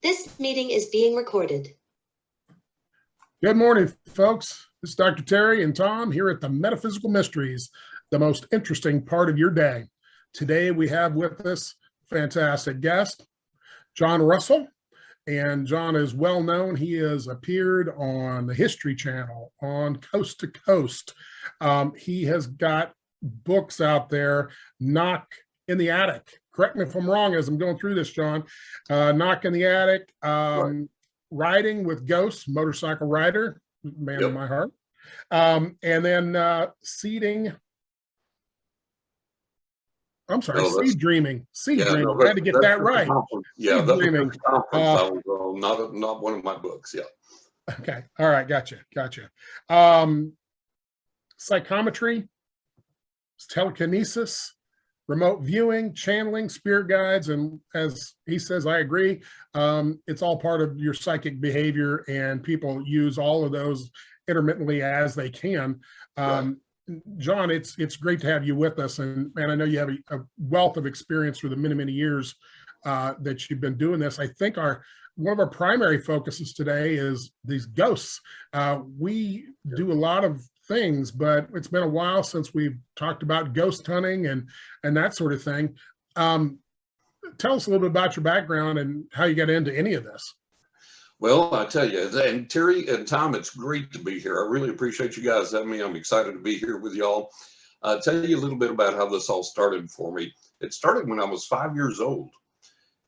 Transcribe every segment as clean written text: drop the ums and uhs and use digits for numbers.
This meeting is being recorded. Good morning, folks. This is Dr. Terry and Tom here at the Metaphysical Mysteries, the most interesting part of your day. Today we have with us a fantastic guest, John Russell. And John is well known. He has appeared on the History Channel, on Coast to Coast. He has got books out there, Knock in the Attic. Correct me if I'm wrong as I'm going through this, John. Knock in the Attic, Right. Riding with Ghosts, Motorcycle Rider, man of my heart. And then Seeding. I'm sorry, Seed Dreaming. Seed Dreaming. I had to get that right. Yeah, Seed that's Dreaming. the conference I was on, not one of my books. Yeah. Okay. All right. Gotcha. Psychometry, telekinesis, remote viewing, channeling, spirit guides, and as he says, I agree. It's all part of your psychic behavior, and people use all of those intermittently as they can. Right. John, it's great to have you with us, and I know you have a wealth of experience through the many years that you've been doing this. I think one of our primary focuses today is these ghosts. We do a lot of things, but it's been a while since we've talked about ghost hunting and that sort of thing. Tell us a little bit about your background and how you got into any of this. Well, I tell you, and Terry and Tom, it's great to be here. I really appreciate you guys having me. I'm excited to be here with y'all. I'll tell you a little bit about how this all started for me. It started when I was 5 years old,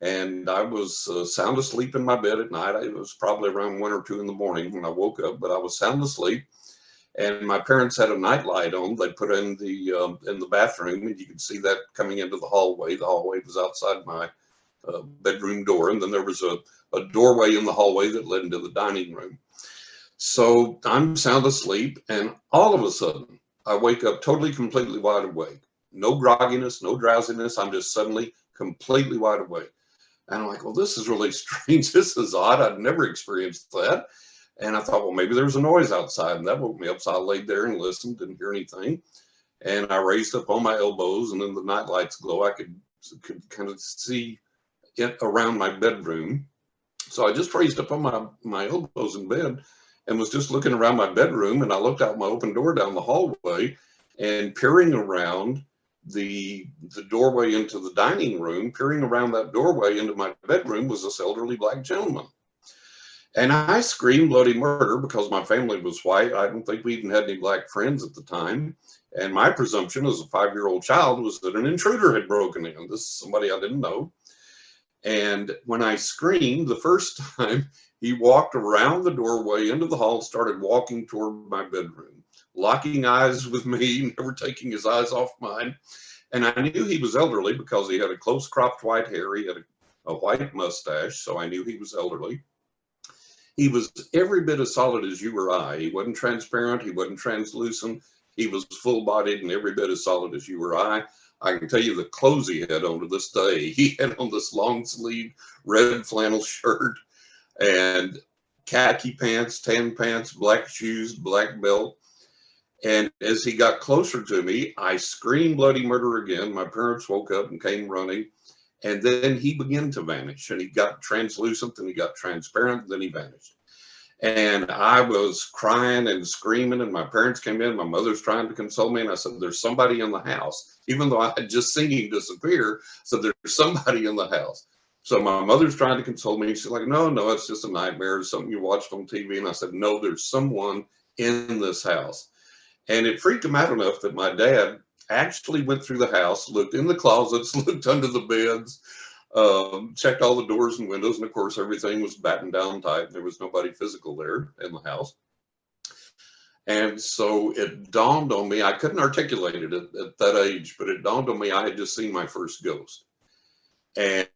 and I was sound asleep in my bed at night. It was probably around 1 or 2 in the morning when I woke up, but I was sound asleep. And my parents had a night light on. They put in the bathroom, and you could see that coming into the hallway. The hallway was outside my bedroom door, and then there was a doorway in the hallway that led into the dining room. So I'm sound asleep, and all of a sudden, I wake up totally, completely wide awake. No grogginess, no drowsiness. I'm just suddenly completely wide awake. And I'm like, well, this is really strange. This is odd. I'd never experienced that. And I thought, well, maybe there was a noise outside, and that woke me up. So I laid there and listened, didn't hear anything. And I raised up on my elbows, and in the night light's glow, I could kind of see it around my bedroom. So I just raised up on my elbows in bed and was just looking around my bedroom. And I looked out my open door down the hallway, and peering around the doorway into the dining room, peering around that doorway into my bedroom was this elderly black gentleman. And I screamed bloody murder because my family was white. I don't think we even had any black friends at the time. And my presumption as a 5-year-old child was that an intruder had broken in. This is somebody I didn't know. And when I screamed the first time, he walked around the doorway into the hall, started walking toward my bedroom, locking eyes with me, never taking his eyes off mine. And I knew he was elderly because he had a close cropped white hair. He had a white mustache, so I knew he was elderly. He was every bit as solid as you or I. He wasn't transparent. He wasn't translucent. He was full-bodied and every bit as solid as you or I. I can tell you the clothes he had on to this day. He had on this long-sleeved red flannel shirt and khaki pants, tan pants, black shoes, black belt. And as he got closer to me, I screamed bloody murder again. My parents woke up and came running. And then he began to vanish, and he got translucent, and he got transparent, and then he vanished. And I was crying and screaming, and my parents came in. My mother's trying to console me, and I said, there's somebody in the house. Even though I had just seen him disappear, so there's somebody in the house. So my mother's trying to console me. She's like, no, it's just a nightmare. It's something you watched on TV. And I said, no, there's someone in this house. And it freaked him out enough that my dad actually went through the house, looked in the closets, looked under the beds, checked all the doors and windows, and of course everything was battened down tight. There was nobody physical there in the house. And so it dawned on me, I couldn't articulate it at that age, but it dawned on me I had just seen my first ghost.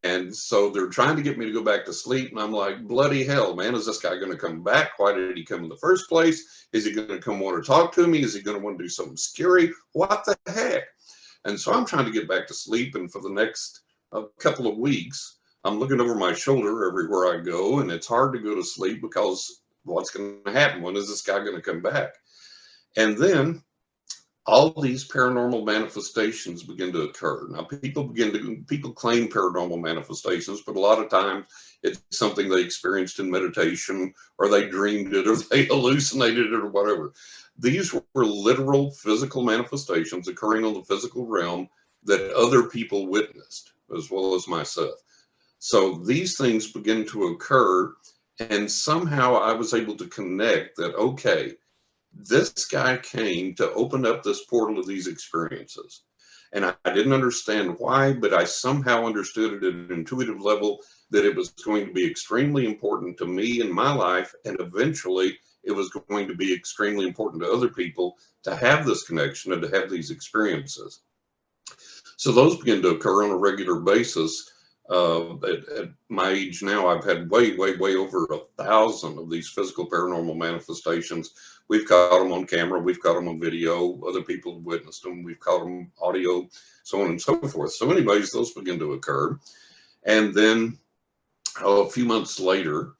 And so they're trying to get me to go back to sleep. And I'm like, bloody hell, man, is this guy going to come back? Why did he come in the first place? Is he going to come want to talk to me? Is he going to want to do something scary? What the heck? And so I'm trying to get back to sleep. And for the next couple of weeks, I'm looking over my shoulder everywhere I go. And it's hard to go to sleep because what's going to happen? When is this guy going to come back? And then all these paranormal manifestations begin to occur. Now, people claim paranormal manifestations, but a lot of times it's something they experienced in meditation, or they dreamed it, or they hallucinated it, or whatever. These were literal physical manifestations occurring on the physical realm that other people witnessed, as well as myself. So these things begin to occur, and somehow I was able to connect that, okay, this guy came to open up this portal of these experiences. And I didn't understand why, but I somehow understood at an intuitive level that it was going to be extremely important to me in my life. And eventually it was going to be extremely important to other people to have this connection and to have these experiences. So those begin to occur on a regular basis. At my age now, I've had way over 1,000 of these physical paranormal manifestations. We've caught them on camera, we've caught them on video, other people have witnessed them, we've caught them audio, so on and so forth. So anyways, those begin to occur. And then a few months later,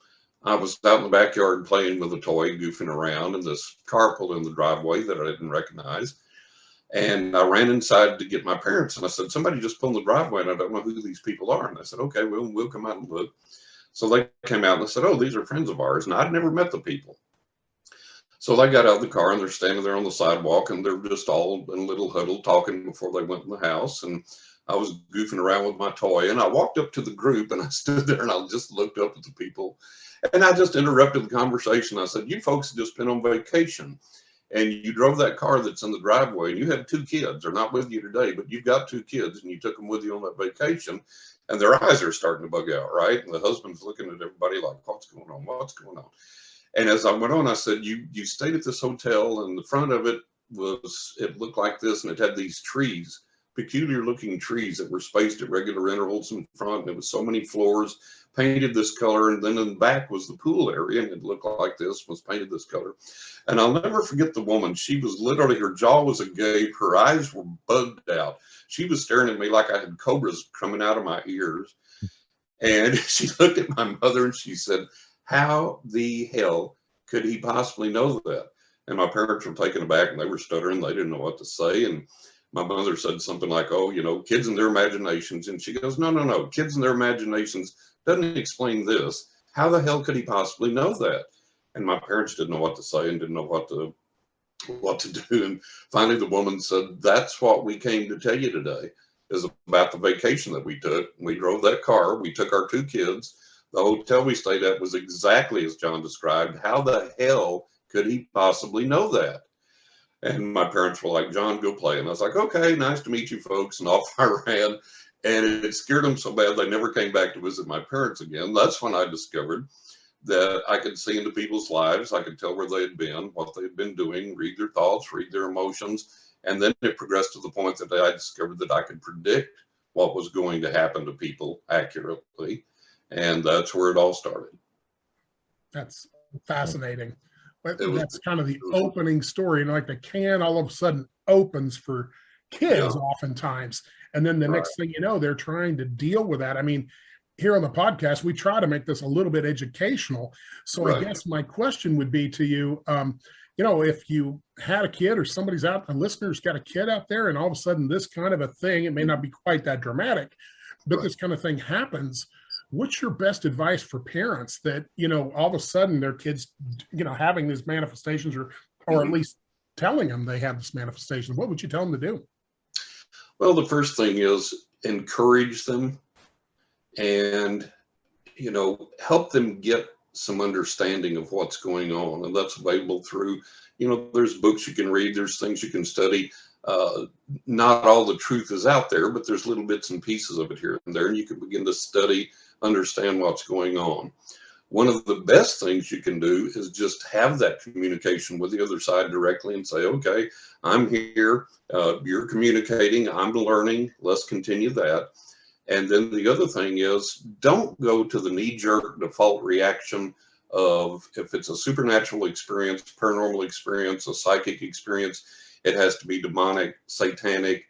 I was out in the backyard playing with a toy, goofing around, and this car pulled in the driveway that I didn't recognize. And I ran inside to get my parents, and I said, somebody just pulled in the driveway and I don't know who these people are. And I said, okay, well, we'll come out and look. So they came out and they said, oh, these are friends of ours. And I'd never met the people. So they got out of the car and they're standing there on the sidewalk, and they're just all in a little huddle talking before they went in the house. And I was goofing around with my toy, and I walked up to the group and I stood there and I just looked up at the people, and I just interrupted the conversation. I said, you folks have just been on vacation, and you drove that car that's in the driveway, and you had 2 kids. They're not with you today, but you've got 2 kids, and you took them with you on that vacation, and their eyes are starting to bug out, right? And the husband's looking at everybody like, what's going on? What's going on? And as I went on, I said, you stayed at this hotel, and the front of it looked like this, and it had these trees, peculiar looking trees that were spaced at regular intervals in front. And it was so many floors, painted this color. And then in the back was the pool area, and it looked like this, was painted this color. And I'll never forget the woman. She was literally, her jaw was agape. Her eyes were bugged out. She was staring at me like I had cobras coming out of my ears. And she looked at my mother and she said, how the hell could he possibly know that? And my parents were taken aback, and they were stuttering. They didn't know what to say. And my mother said something like, oh, you know, kids and their imaginations. And she goes, no. Kids and their imaginations doesn't explain this. How the hell could he possibly know that? And my parents didn't know what to say and didn't know what to do. And finally the woman said, that's what we came to tell you today, is about the vacation that we took. We drove that car. We took our 2 kids. The hotel we stayed at was exactly as John described. How the hell could he possibly know that? And my parents were like, John, go play. And I was like, okay, nice to meet you folks. And off I ran. And it scared them so bad they never came back to visit my parents again. That's when I discovered that I could see into people's lives. I could tell where they had been, what they had been doing, read their thoughts, read their emotions. And then it progressed to the point that I discovered that I could predict what was going to happen to people accurately. And that's where it all started. That's fascinating. That's kind of the opening story. And like the can all of a sudden opens for kids oftentimes. And then the next thing you know, they're trying to deal with that. I mean, here on the podcast, we try to make this a little bit educational. So I guess my question would be to you, you know, if you had a kid or somebody's out, a listener's got a kid out there, and all of a sudden this kind of a thing, it may not be quite that dramatic, but this kind of thing happens. What's your best advice for parents that, you know, all of a sudden their kids, you know, having these manifestations or at least telling them they have this manifestation? What would you tell them to do? Well, the first thing is encourage them and, you know, help them get some understanding of what's going on. And that's available through, you know, there's books you can read, there's things you can study. Not all the truth is out there, but there's little bits and pieces of it here and there, and you can begin to study, understand what's going on. One of the best things you can do is just have that communication with the other side directly and say, okay, I'm here, you're communicating, I'm learning, let's continue that. And then the other thing is, don't go to the knee-jerk default reaction of, if it's a supernatural experience, paranormal experience, a psychic experience, it has to be demonic, satanic,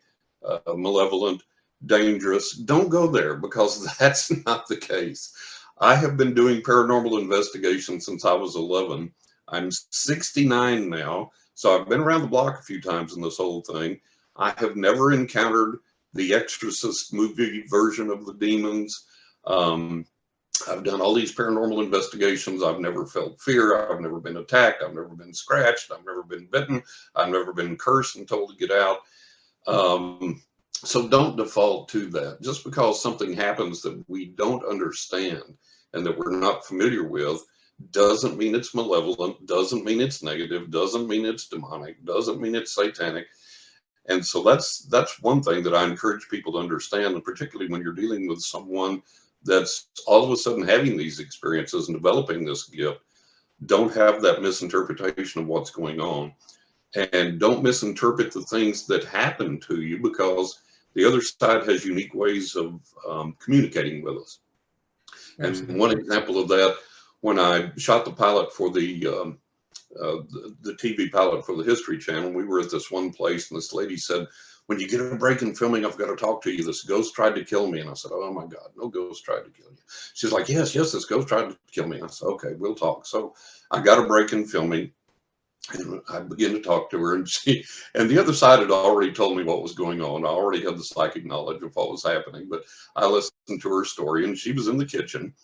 malevolent, dangerous. Don't go there, because that's not the case. I have been doing paranormal investigation since I was 11. I'm 69 now. So I've been around the block a few times in this whole thing. I have never encountered the Exorcist movie version of the demons. I've done all these paranormal investigations. I've never felt fear. I've never been attacked. I've never been scratched. I've never been bitten. I've never been cursed and told to get out. So don't default to that. Just because something happens that we don't understand and that we're not familiar with doesn't mean it's malevolent, doesn't mean it's negative, doesn't mean it's demonic, doesn't mean it's satanic. And so that's one thing that I encourage people to understand, and particularly when you're dealing with someone that's all of a sudden having these experiences and developing this gift. Don't have that misinterpretation of what's going on, and don't misinterpret the things that happen to you, because the other side has unique ways of communicating with us. Absolutely. And one example of that, when I shot the pilot for the TV pilot for the History Channel, we were at this one place, and this lady said, "When you get a break in filming, I've got to talk to you. This ghost tried to kill me." And I said, "Oh my God, no ghost tried to kill you." She's like, yes, this ghost tried to kill me. And I said, "Okay, we'll talk." So I got a break in filming, and I began to talk to her, and the other side had already told me what was going on. I already had the psychic knowledge of what was happening, but I listened to her story, and she was in the kitchen,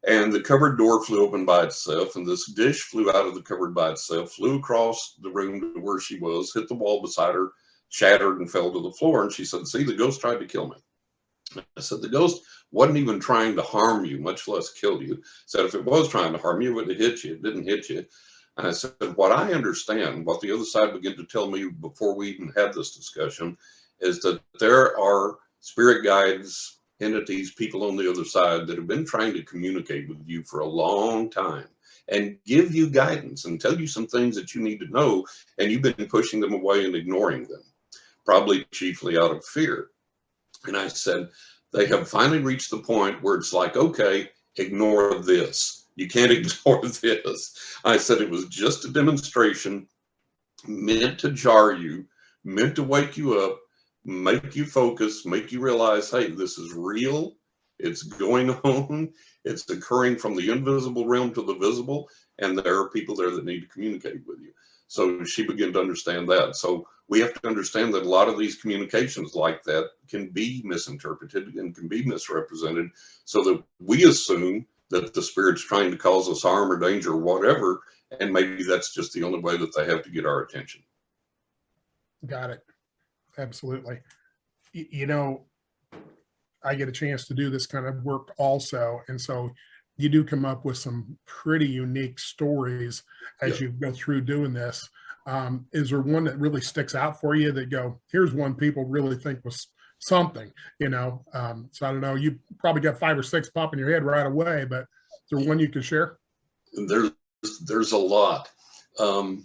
and the cupboard door flew open by itself, and this dish flew out of the cupboard by itself, flew across the room to where she was, hit the wall beside her, shattered, and fell to the floor. And she said, "See, the ghost tried to kill me." I said, "The ghost wasn't even trying to harm you, much less kill you." I said, "If it was trying to harm you, it would have hit you. It didn't hit you." And I said, "What I understand, what the other side began to tell me before we even had this discussion, is that there are spirit guides, entities, people on the other side that have been trying to communicate with you for a long time and give you guidance and tell you some things that you need to know, and you've been pushing them away and ignoring them, probably chiefly out of fear." And I said, "They have finally reached the point where it's like, okay, ignore this. You can't ignore this." I said, "It was just a demonstration meant to jar you, meant to wake you up, make you focus, make you realize, hey, this is real. It's going on. It's occurring from the invisible realm to the visible. And there are people there that need to communicate with you." So she began to understand that. So we have to understand that a lot of these communications like that can be misinterpreted and can be misrepresented, so that we assume that the spirit's trying to cause us harm or danger or whatever. And maybe that's just the only way that they have to get our attention. Got it. Absolutely. You know, I get a chance to do this kind of work also. And so you do come up with some pretty unique stories as you go through doing this. Is there one that really sticks out for you that go, here's one people really think was something, So I don't know, you probably got 5 or 6 pop in your head right away, but is there one you can share? There's a lot. While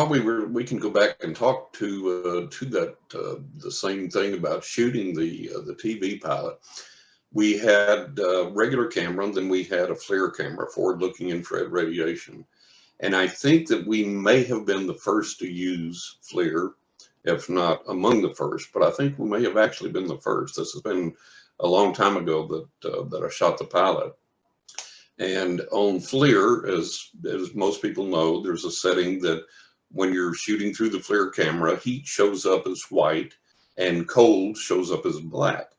we can go back and talk to that the same thing about shooting the TV pilot. We had a regular camera, and then we had a FLIR camera, forward-looking infrared radiation. And I think that we may have been the first to use FLIR, if not among the first. But I think we may have actually been the first. This has been a long time ago that I shot the pilot. And on FLIR, as most people know, there's a setting that when you're shooting through the FLIR camera, heat shows up as white and cold shows up as black.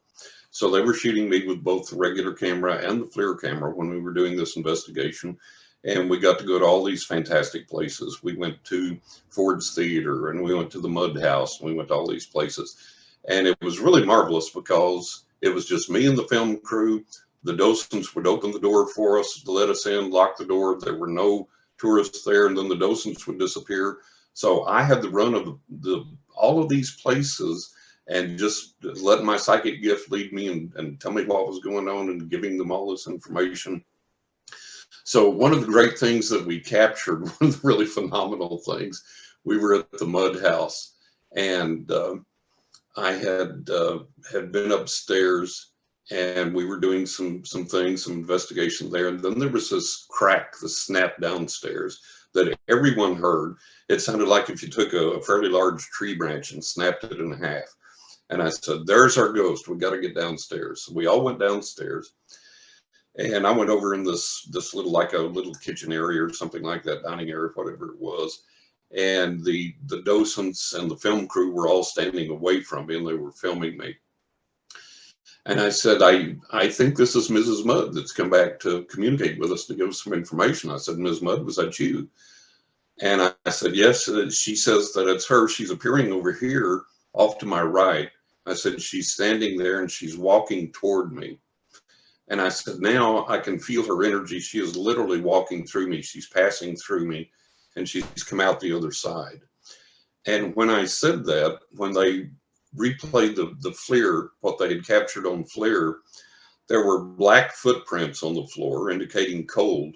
So they were shooting me with both the regular camera and the FLIR camera when we were doing this investigation. And we got to go to all these fantastic places. We went to Ford's Theater, and we went to the Mud House, and we went to all these places. And it was really marvelous because it was just me and the film crew. The docents would open the door for us to let us in, lock the door. There were no tourists there, and then the docents would disappear. So I had the run of all of these places, and just letting my psychic gift lead me and tell me what was going on and giving them all this information. So one of the great things that we captured, one of the really phenomenal things, we were at the Mud House, and I had been upstairs, and we were doing some things, some investigation there. And then there was this crack, this snap downstairs that everyone heard. It sounded like if you took a fairly large tree branch and snapped it in half. And I said, "There's our ghost. We got to get downstairs." So we all went downstairs. And I went over in this little, like a little kitchen area or something like that, dining area, whatever it was. And the docents and the film crew were all standing away from me, and they were filming me. And I said, I think this is Mrs. Mudd that's come back to communicate with us to give us some information. I said, Ms. Mudd, was that you? And I said, yes. She says that it's her. She's appearing over here off to my right. I said, she's standing there and she's walking toward me. And I said, now I can feel her energy. She is literally walking through me. She's passing through me, and she's come out the other side. And when I said that, when they replayed the FLIR, what they had captured on FLIR, there were black footprints on the floor indicating cold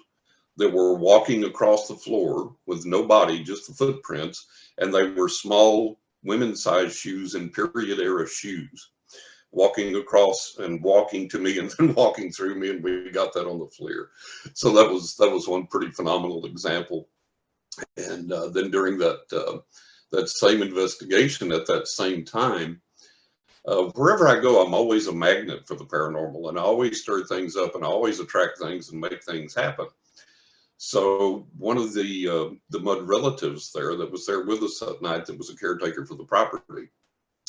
that were walking across the floor with no body, just the footprints. And they were small women's-sized shoes and period era shoes, walking across and walking to me and then walking through me, and we got that on the FLIR. So that was one pretty phenomenal example. And then during that same investigation at that same time, wherever I go, I'm always a magnet for the paranormal, and I always stir things up, and I always attract things and make things happen. So one of the Mudd relatives there that was there with us that night, that was a caretaker for the property,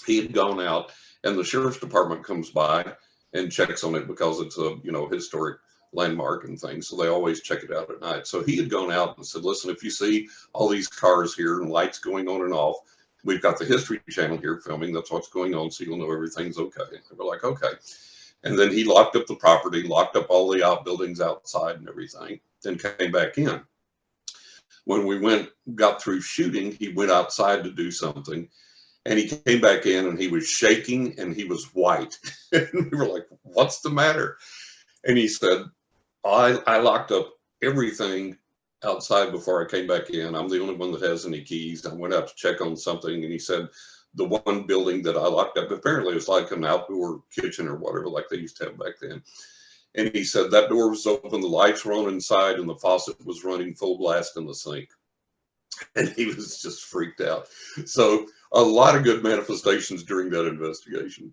he had gone out, and the sheriff's department comes by and checks on it because it's a historic landmark and things. So they always check it out at night. So he had gone out and said, listen, if you see all these cars here and lights going on and off, we've got the History Channel here filming. That's what's going on. So you'll know everything's okay. And they were like, okay. And then he locked up the property, locked up all the outbuildings outside and everything, then came back in. When we got through shooting, he went outside to do something, and he came back in and he was shaking and he was white. And we were like, what's the matter? And he said, I locked up everything outside before I came back in. I'm the only one that has any keys. I went out to check on something, and he said, the one building that I locked up, apparently it was like an outdoor kitchen or whatever, like they used to have back then. And he said that door was open, the lights were on inside, and the faucet was running full blast in the sink. And he was just freaked out. So a lot of good manifestations during that investigation.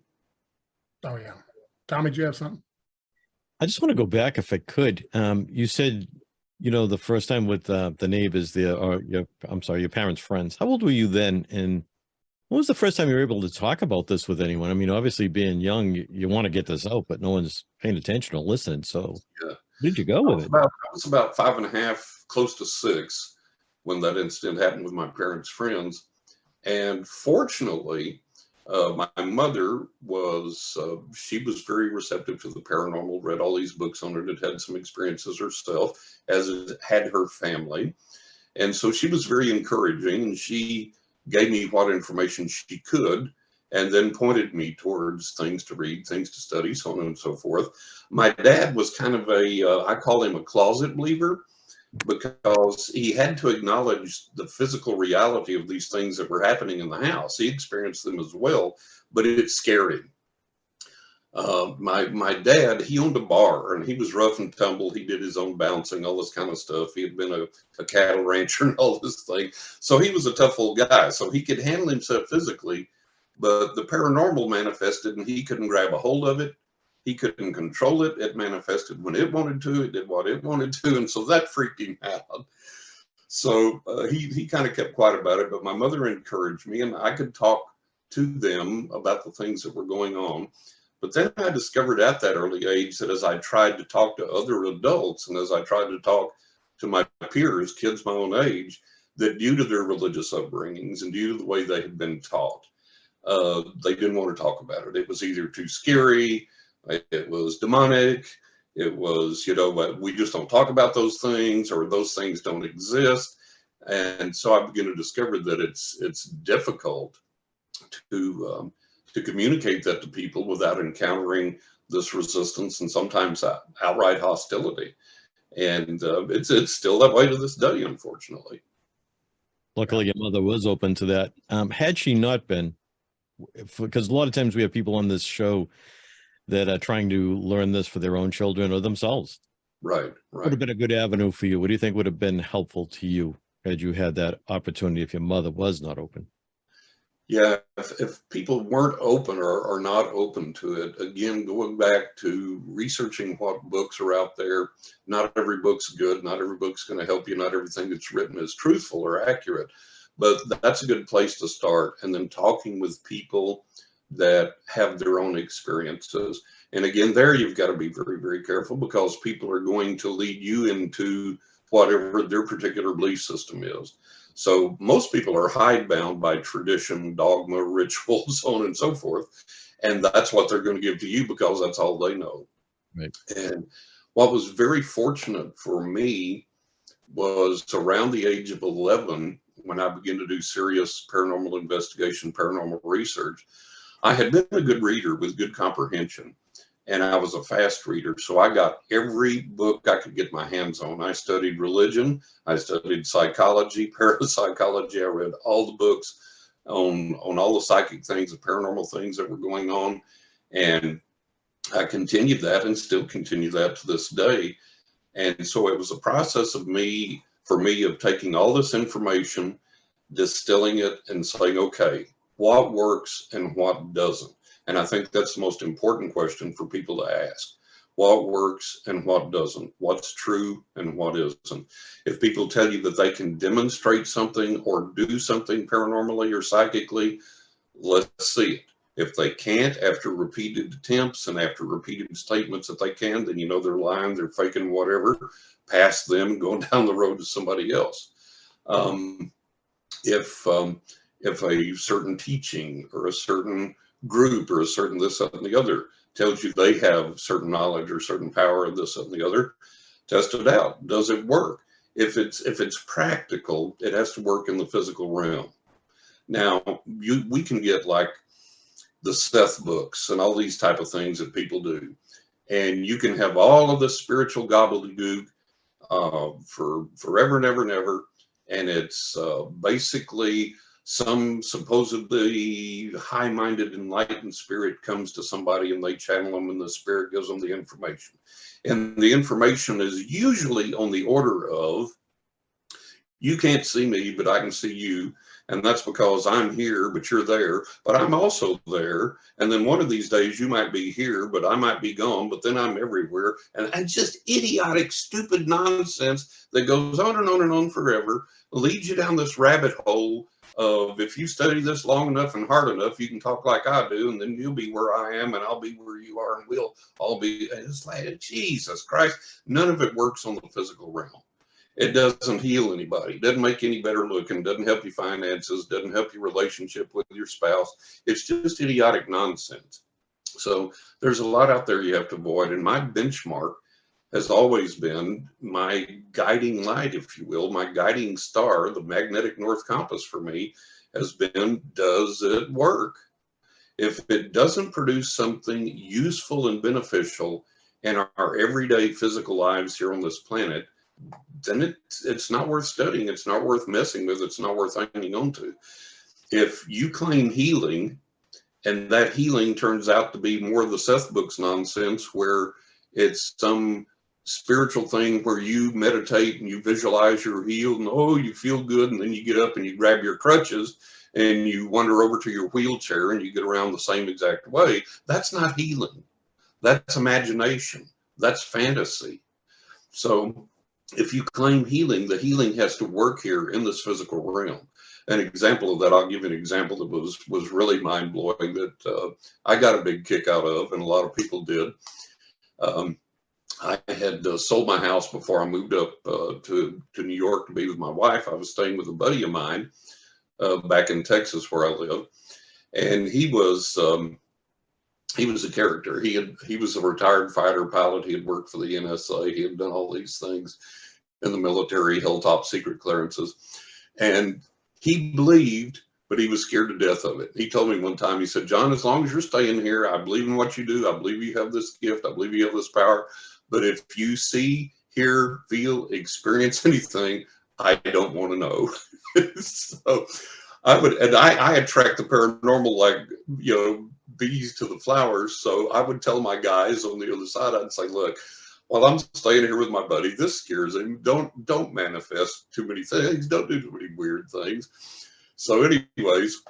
Oh, yeah. Tommy, do you have something? I just want to go back, if I could. You said, the first time with the neighbors, your parents' friends. How old were you then? And when was the first time you were able to talk about this with anyone? I mean, obviously being young, you want to get this out, but no one's paying attention or listening. So yeah. Where did you go with it? I was about 5.5, close to 6, when that incident happened with my parents' friends. And fortunately, my mother she was very receptive to the paranormal, read all these books on it, had some experiences herself, as it had her family. And so she was very encouraging, and she gave me what information she could, and then pointed me towards things to read, things to study, so on and so forth. My dad was kind of I call him a closet believer, because he had to acknowledge the physical reality of these things that were happening in the house. He experienced them as well, but it scared him. My dad, he owned a bar, and he was rough and tumble. He did his own bouncing, all this kind of stuff. He had been a cattle rancher and all this thing. So he was a tough old guy. So he could handle himself physically, but the paranormal manifested, and he couldn't grab a hold of it. He couldn't control it. It manifested when it wanted to. It did what it wanted to. And so that freaked him out. So he kind of kept quiet about it. But my mother encouraged me, and I could talk to them about the things that were going on. But then I discovered at that early age that as I tried to talk to other adults, and as I tried to talk to my peers, kids my own age, that due to their religious upbringings and due to the way they had been taught, they didn't want to talk about it. It was either too scary, it was demonic, it was, we just don't talk about those things, or those things don't exist. And so I began to discover that it's difficult to communicate that to people without encountering this resistance and sometimes outright hostility. And it's still that way to this day, unfortunately. Luckily, your mother was open to that. Had she not been, because a lot of times we have people on this show that are trying to learn this for their own children or themselves. Right. Would have been a good avenue for you. What do you think would have been helpful to you had you had that opportunity if your mother was not open? Yeah, if people weren't open or not open to it, again, going back to researching what books are out there, not every book's good, not every book's going to help you, not everything that's written is truthful or accurate, but that's a good place to start. And then talking with people that have their own experiences. And again, there you've got to be very, very careful, because people are going to lead you into whatever their particular belief system is. So most people are hidebound by tradition, dogma, ritual, so on and so forth. And that's what they're going to give to you because that's all they know. Right. And what was very fortunate for me was around the age of 11, when I began to do serious paranormal investigation, paranormal research, I had been a good reader with good comprehension. And I was a fast reader. So I got every book I could get my hands on. I studied religion. I studied psychology, parapsychology. I read all the books on all the psychic things, the paranormal things that were going on. And I continued that and still continue that to this day. And so it was a process for me of taking all this information, distilling it and saying, okay, what works and what doesn't? And I think that's the most important question for people to ask. What works and what doesn't? What's true and what isn't? If people tell you that they can demonstrate something or do something paranormally or psychically, let's see it. If they can't, after repeated attempts and after repeated statements that they can, then you know they're lying, they're faking whatever, pass them, going down the road to somebody else. If a certain teaching or a certain group or a certain this, that, and the other tells you they have certain knowledge or certain power of this, that, and the other, test it out. Does it work? If it's practical, it has to work in the physical realm. Now, we can get like the Seth books and all these type of things that people do. And you can have all of the spiritual gobbledygook for forever and ever and ever. And it's basically some supposedly high-minded, enlightened spirit comes to somebody and they channel them and the spirit gives them the information. And the information is usually on the order of, you can't see me, but I can see you. And that's because I'm here, but you're there, but I'm also there. And then one of these days you might be here, but I might be gone, but then I'm everywhere. And just idiotic, stupid nonsense that goes on and on and on forever, leads you down this rabbit hole of, if you study this long enough and hard enough, you can talk like I do, and then you'll be where I am and I'll be where you are, and we'll all be. And it's like, Jesus Christ, none of it works on the physical realm. It doesn't heal anybody. It doesn't make any better looking. Doesn't help your finances. Doesn't help your relationship with your spouse. It's just idiotic nonsense. So there's a lot out there you have to avoid. And my benchmark has always been my guiding light, if you will, my guiding star, the magnetic north compass for me has been, does it work? If it doesn't produce something useful and beneficial in our everyday physical lives here on this planet, then it's not worth studying. It's not worth messing with. It's not worth hanging on to. If you claim healing and that healing turns out to be more of the Seth books nonsense, where it's some spiritual thing where you meditate and you visualize you're healed and oh, you feel good, and then you get up and you grab your crutches and you wander over to your wheelchair and you get around the same exact way, that's not healing. That's imagination. That's fantasy. So if you claim healing, the healing has to work here in this physical realm. An example of that, I'll give you an example that was really mind-blowing that I got a big kick out of, and a lot of people did. I had sold my house before I moved up to New York to be with my wife. I was staying with a buddy of mine back in Texas where I live, and he was a character. He was a retired fighter pilot. He had worked for the NSA. He had done all these things in the military, held top secret clearances. And he believed, but he was scared to death of it. He told me one time, he said, John, as long as you're staying here, I believe in what you do. I believe you have this gift. I believe you have this power. But if you see, hear, feel, experience anything, I don't want to know. So I attract the paranormal like, bees to the flowers. So I would tell my guys on the other side, I'd say, look, while I'm staying here with my buddy, this scares him. Don't manifest too many things. Don't do too many weird things. So anyways,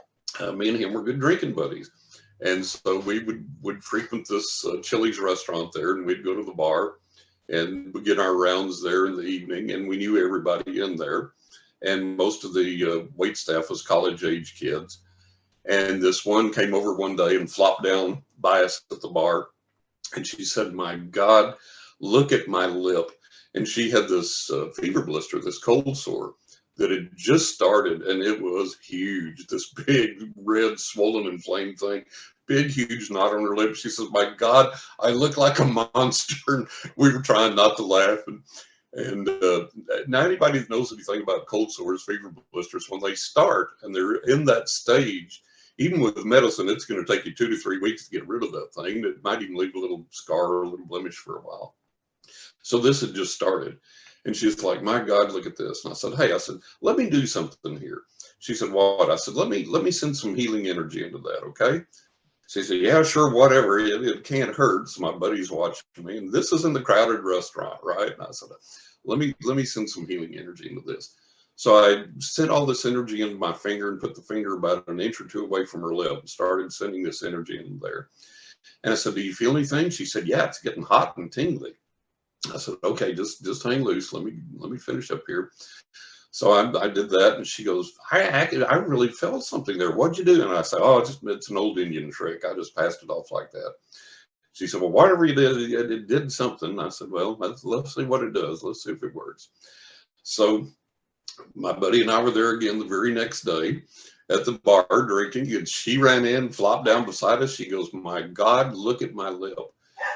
me and him were good drinking buddies. And so we would frequent this Chili's restaurant there, and we'd go to the bar and begin our rounds there in the evening. And we knew everybody in there. And most of the wait staff was college age kids. And this one came over one day and flopped down by us at the bar. And she said, "My God, look at my lip." And she had this fever blister, this cold sore that had just started, and it was huge. This big, red, swollen, inflamed thing, big, huge knot on her lip. She says, "My God, I look like a monster." And we were trying not to laugh. And now anybody that knows anything about cold sores, fever blisters, when they start and they're in that stage, even with medicine, it's going to take you 2 to 3 weeks to get rid of that thing. It might even leave a little scar or a little blemish for a while. So this had just started. And she's like, "My God, look at this." And I said, "Hey," I said, "let me do something here." She said, "What?" I said, let me send some healing energy into that, okay?" She said, "Yeah, sure, whatever. It can't hurt." So my buddy's watching me, and this is in the crowded restaurant, right? And I said, let me send some healing energy into this. So I sent all this energy into my finger and put the finger about an inch or two away from her lip and started sending this energy in there. And I said, "Do you feel anything?" She said, "Yeah, it's getting hot and tingly." I said, "Okay, just hang loose. Let me finish up here." So I did that, and she goes, I really felt something there. "What'd you do?" And I said, "Oh, it's an old Indian trick. I just passed it off like that." She said, "Well, whatever you did, it did something." I said, "Well, let's see what it does. Let's see if it works." So my buddy and I were there again the very next day at the bar drinking, and she ran in, flopped down beside us. She goes, "My God, look at my lip."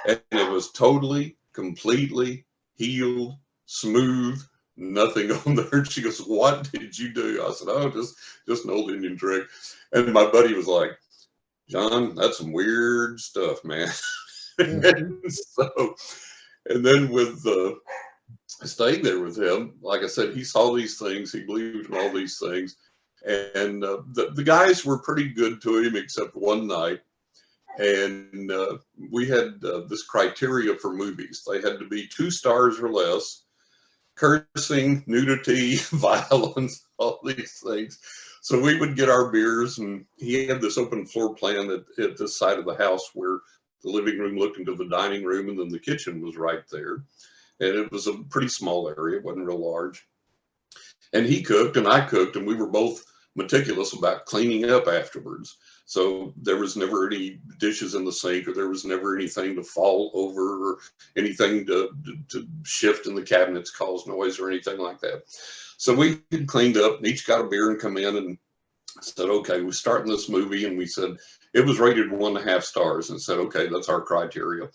And it was totally, completely healed, smooth, nothing on there. She goes, "What did you do?" I said, "Oh, just an old Indian trick." And my buddy was like, "John, that's some weird stuff, man." Mhm. And then with staying there with him, like I said, he saw these things, he believed in all these things. And the guys were pretty good to him, except one night. And we had this criteria for movies. They had to be 2 stars or less, cursing, nudity, violence, all these things. So we would get our beers, and he had this open floor plan at this side of the house where the living room looked into the dining room, and then the kitchen was right there. And it was a pretty small area, it wasn't real large. And he cooked and I cooked, and we were both meticulous about cleaning up afterwards. So there was never any dishes in the sink, or there was never anything to fall over, or anything to shift in the cabinets, cause noise, or anything like that. So we had cleaned up, and each got a beer and come in and said, "Okay, we're starting this movie." And we said, it was rated 1.5 stars, and said, "Okay, that's our criteria."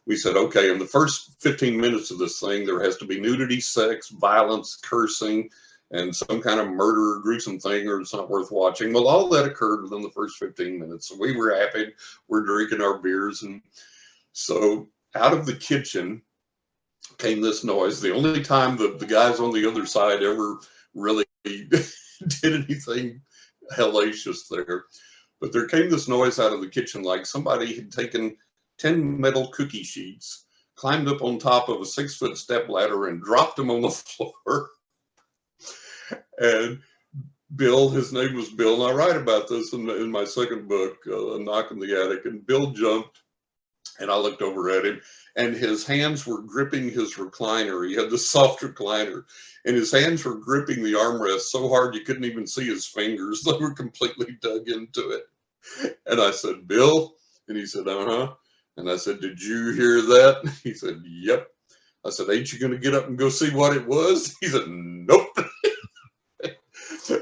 We said, "Okay, in the first 15 minutes of this thing, there has to be nudity, sex, violence, cursing, and some kind of murder or gruesome thing, or it's not worth watching." Well, all that occurred within the first 15 minutes. So we were happy. We're drinking our beers. And so out of the kitchen came this noise. The only time the guys on the other side ever really did anything hellacious there. But there came this noise out of the kitchen like somebody had taken 10 metal cookie sheets, climbed up on top of a 6-foot step ladder, and dropped them on the floor. And Bill, his name was Bill, and I write about this in my second book, A Knock in the Attic. And Bill jumped, and I looked over at him, and his hands were gripping his recliner. He had the soft recliner, and his hands were gripping the armrest so hard you couldn't even see his fingers. They were completely dug into it. And I said, "Bill?" And he said, "Uh-huh." And I said, "Did you hear that?" He said, "Yep." I said, "Ain't you going to get up and go see what it was?" He said, "Nope."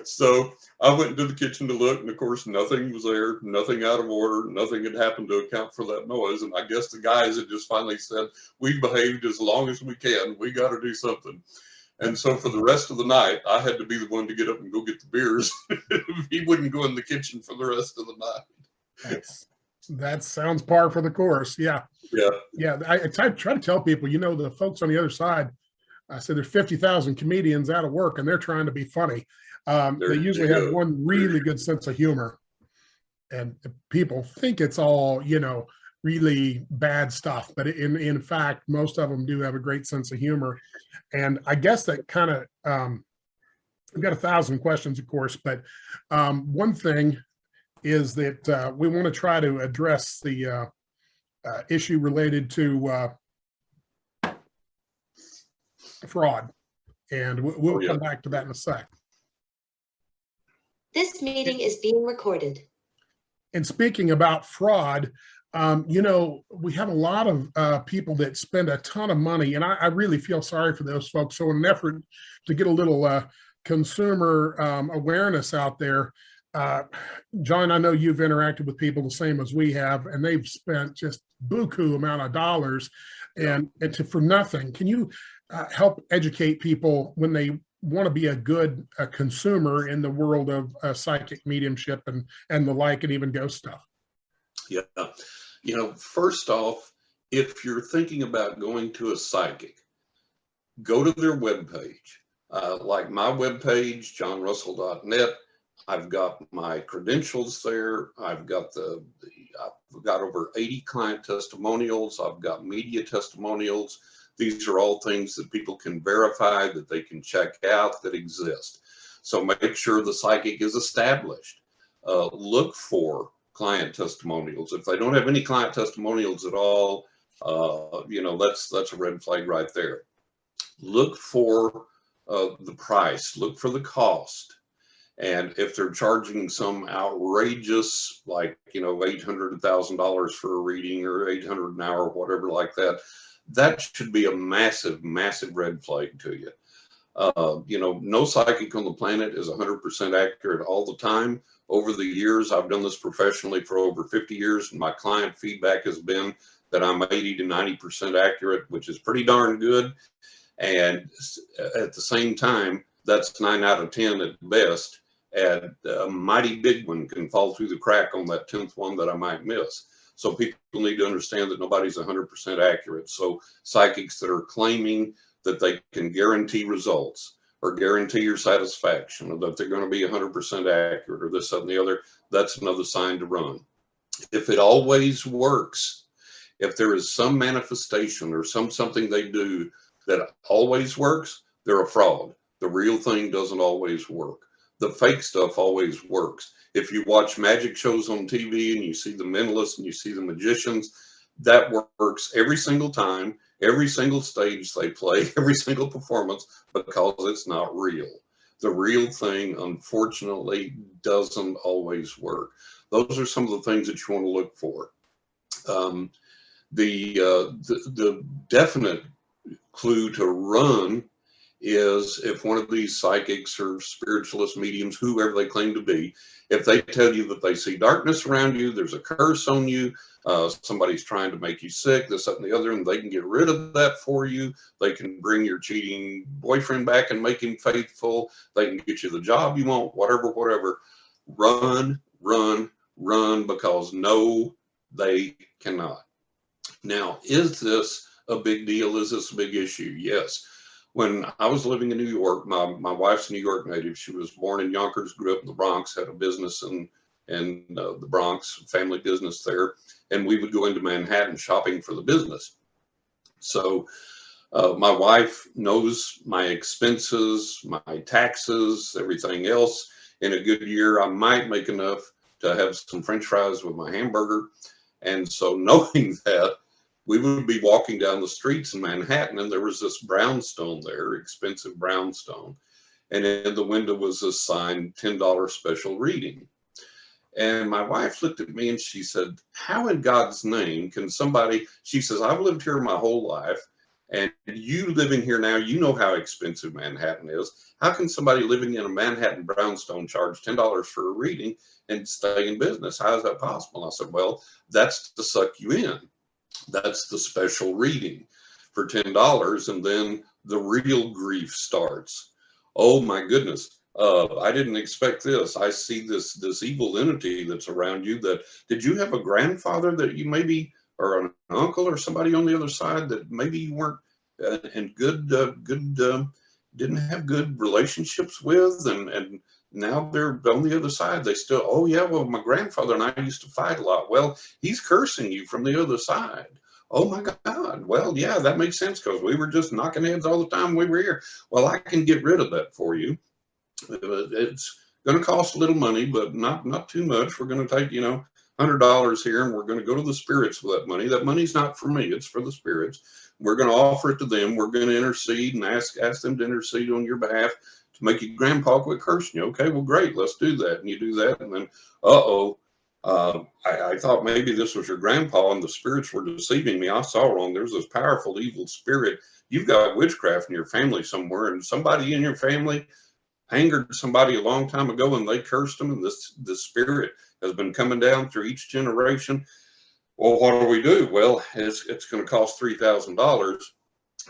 So I went into the kitchen to look, and of course, nothing was there, nothing out of order, nothing had happened to account for that noise. And I guess the guys had just finally said, "We behaved as long as we can. We got to do something." And so for the rest of the night, I had to be the one to get up and go get the beers. He wouldn't go in the kitchen for the rest of the night. That sounds par for the course. Yeah. Yeah. Yeah. I try to tell people, the folks on the other side, I said there's 50,000 comedians out of work, and they're trying to be funny. They usually have one really good sense of humor, and people think it's all, really bad stuff. But in fact, most of them do have a great sense of humor. And I guess that kind of, I've got 1,000 questions, of course, but one thing is that we want to try to address the issue related to fraud. And we'll come back to that in a sec. This meeting is being recorded. And speaking about fraud, we have a lot of people that spend a ton of money, and I really feel sorry for those folks. So in an effort to get a little consumer awareness out there, John, I know you've interacted with people the same as we have, and they've spent just buku amount of dollars and for nothing. Can you help educate people when they want to be a good consumer in the world of psychic mediumship and the like, and even ghost stuff? Yeah. First off, if you're thinking about going to a psychic, go to their webpage. Like my webpage, johnrussell.net. I've got my credentials there. I've got I've got over 80 client testimonials. I've got media testimonials. These are all things that people can verify, that they can check out, that exist. So make sure the psychic is established. Look for client testimonials. If they don't have any client testimonials at all, that's a red flag right there. Look for the price. Look for the cost. And if they're charging some outrageous, like, $800,000 for a reading or $800 an hour, whatever like that, that should be a massive, massive red flag to you. No psychic on the planet is 100% accurate all the time. Over the years, I've done this professionally for over 50 years, and my client feedback has been that I'm 80 to 90% accurate, which is pretty darn good. And at the same time, that's 9 out of 10 at best. And a mighty big one can fall through the crack on that 10th one that I might miss. So people need to understand that nobody's 100% accurate. So psychics that are claiming that they can guarantee results or guarantee your satisfaction, or that they're going to be 100% accurate, or this, that, and the other, that's another sign to run. If it always works, if there is some manifestation or something they do that always works, they're a fraud. The real thing doesn't always work. The fake stuff always works. If you watch magic shows on TV and you see the mentalists and you see the magicians, that works every single time, every single stage they play, every single performance, because it's not real. The real thing, unfortunately, doesn't always work. Those are some of the things that you want to look for. The definite clue to run is if one of these psychics or spiritualist mediums, whoever they claim to be, if they tell you that they see darkness around you, there's a curse on you, somebody's trying to make you sick, this, that, and the other, and they can get rid of that for you. They can bring your cheating boyfriend back and make him faithful. They can get you the job you want, whatever. Run, because no, they cannot. Now, is this a big deal? Is this a big issue? Yes. When I was living in New York, my wife's a New York native. She was born in Yonkers, grew up in the Bronx, had a business in the Bronx, family business there. And we would go into Manhattan shopping for the business. So my wife knows my expenses, my taxes, everything else. In a good year, I might make enough to have some French fries with my hamburger. And so knowing that, we would be walking down the streets in Manhattan, and there was this brownstone there, expensive brownstone. And in the window was a sign, $10 special reading. And my wife looked at me and she said, how in God's name can somebody, she says, I've lived here my whole life, and you living here now, you know how expensive Manhattan is. How can somebody living in a Manhattan brownstone charge $10 for a reading and stay in business? How is that possible? And I said, well, that's to suck you in. That's the special reading for $10, and then the real grief starts. Oh my goodness, I didn't expect this. I see this evil entity that's around you. Did you have a grandfather that you maybe, or an uncle or somebody on the other side that maybe you weren't in didn't have good relationships with, and now they're on the other side. They still, oh yeah, well, my grandfather and I used to fight a lot. Well, he's cursing you from the other side. Oh my God. Well, yeah, that makes sense, because we were just knocking heads all the time we were here. Well, I can get rid of that for you. It's going to cost a little money, but not too much. We're going to take, $100 here, and we're going to go to the spirits with that money. That money's not for me. It's for the spirits. We're going to offer it to them. We're going to intercede and ask them to intercede on your behalf to make your grandpa quit cursing you. Okay, well, great. Let's do that. And you do that. And then, I thought maybe this was your grandpa and the spirits were deceiving me. I saw wrong. There's this powerful evil spirit. You've got witchcraft in your family somewhere, and somebody in your family angered somebody a long time ago and they cursed them, and this spirit has been coming down through each generation. Well, what do we do? Well, it's going to cost $3,000.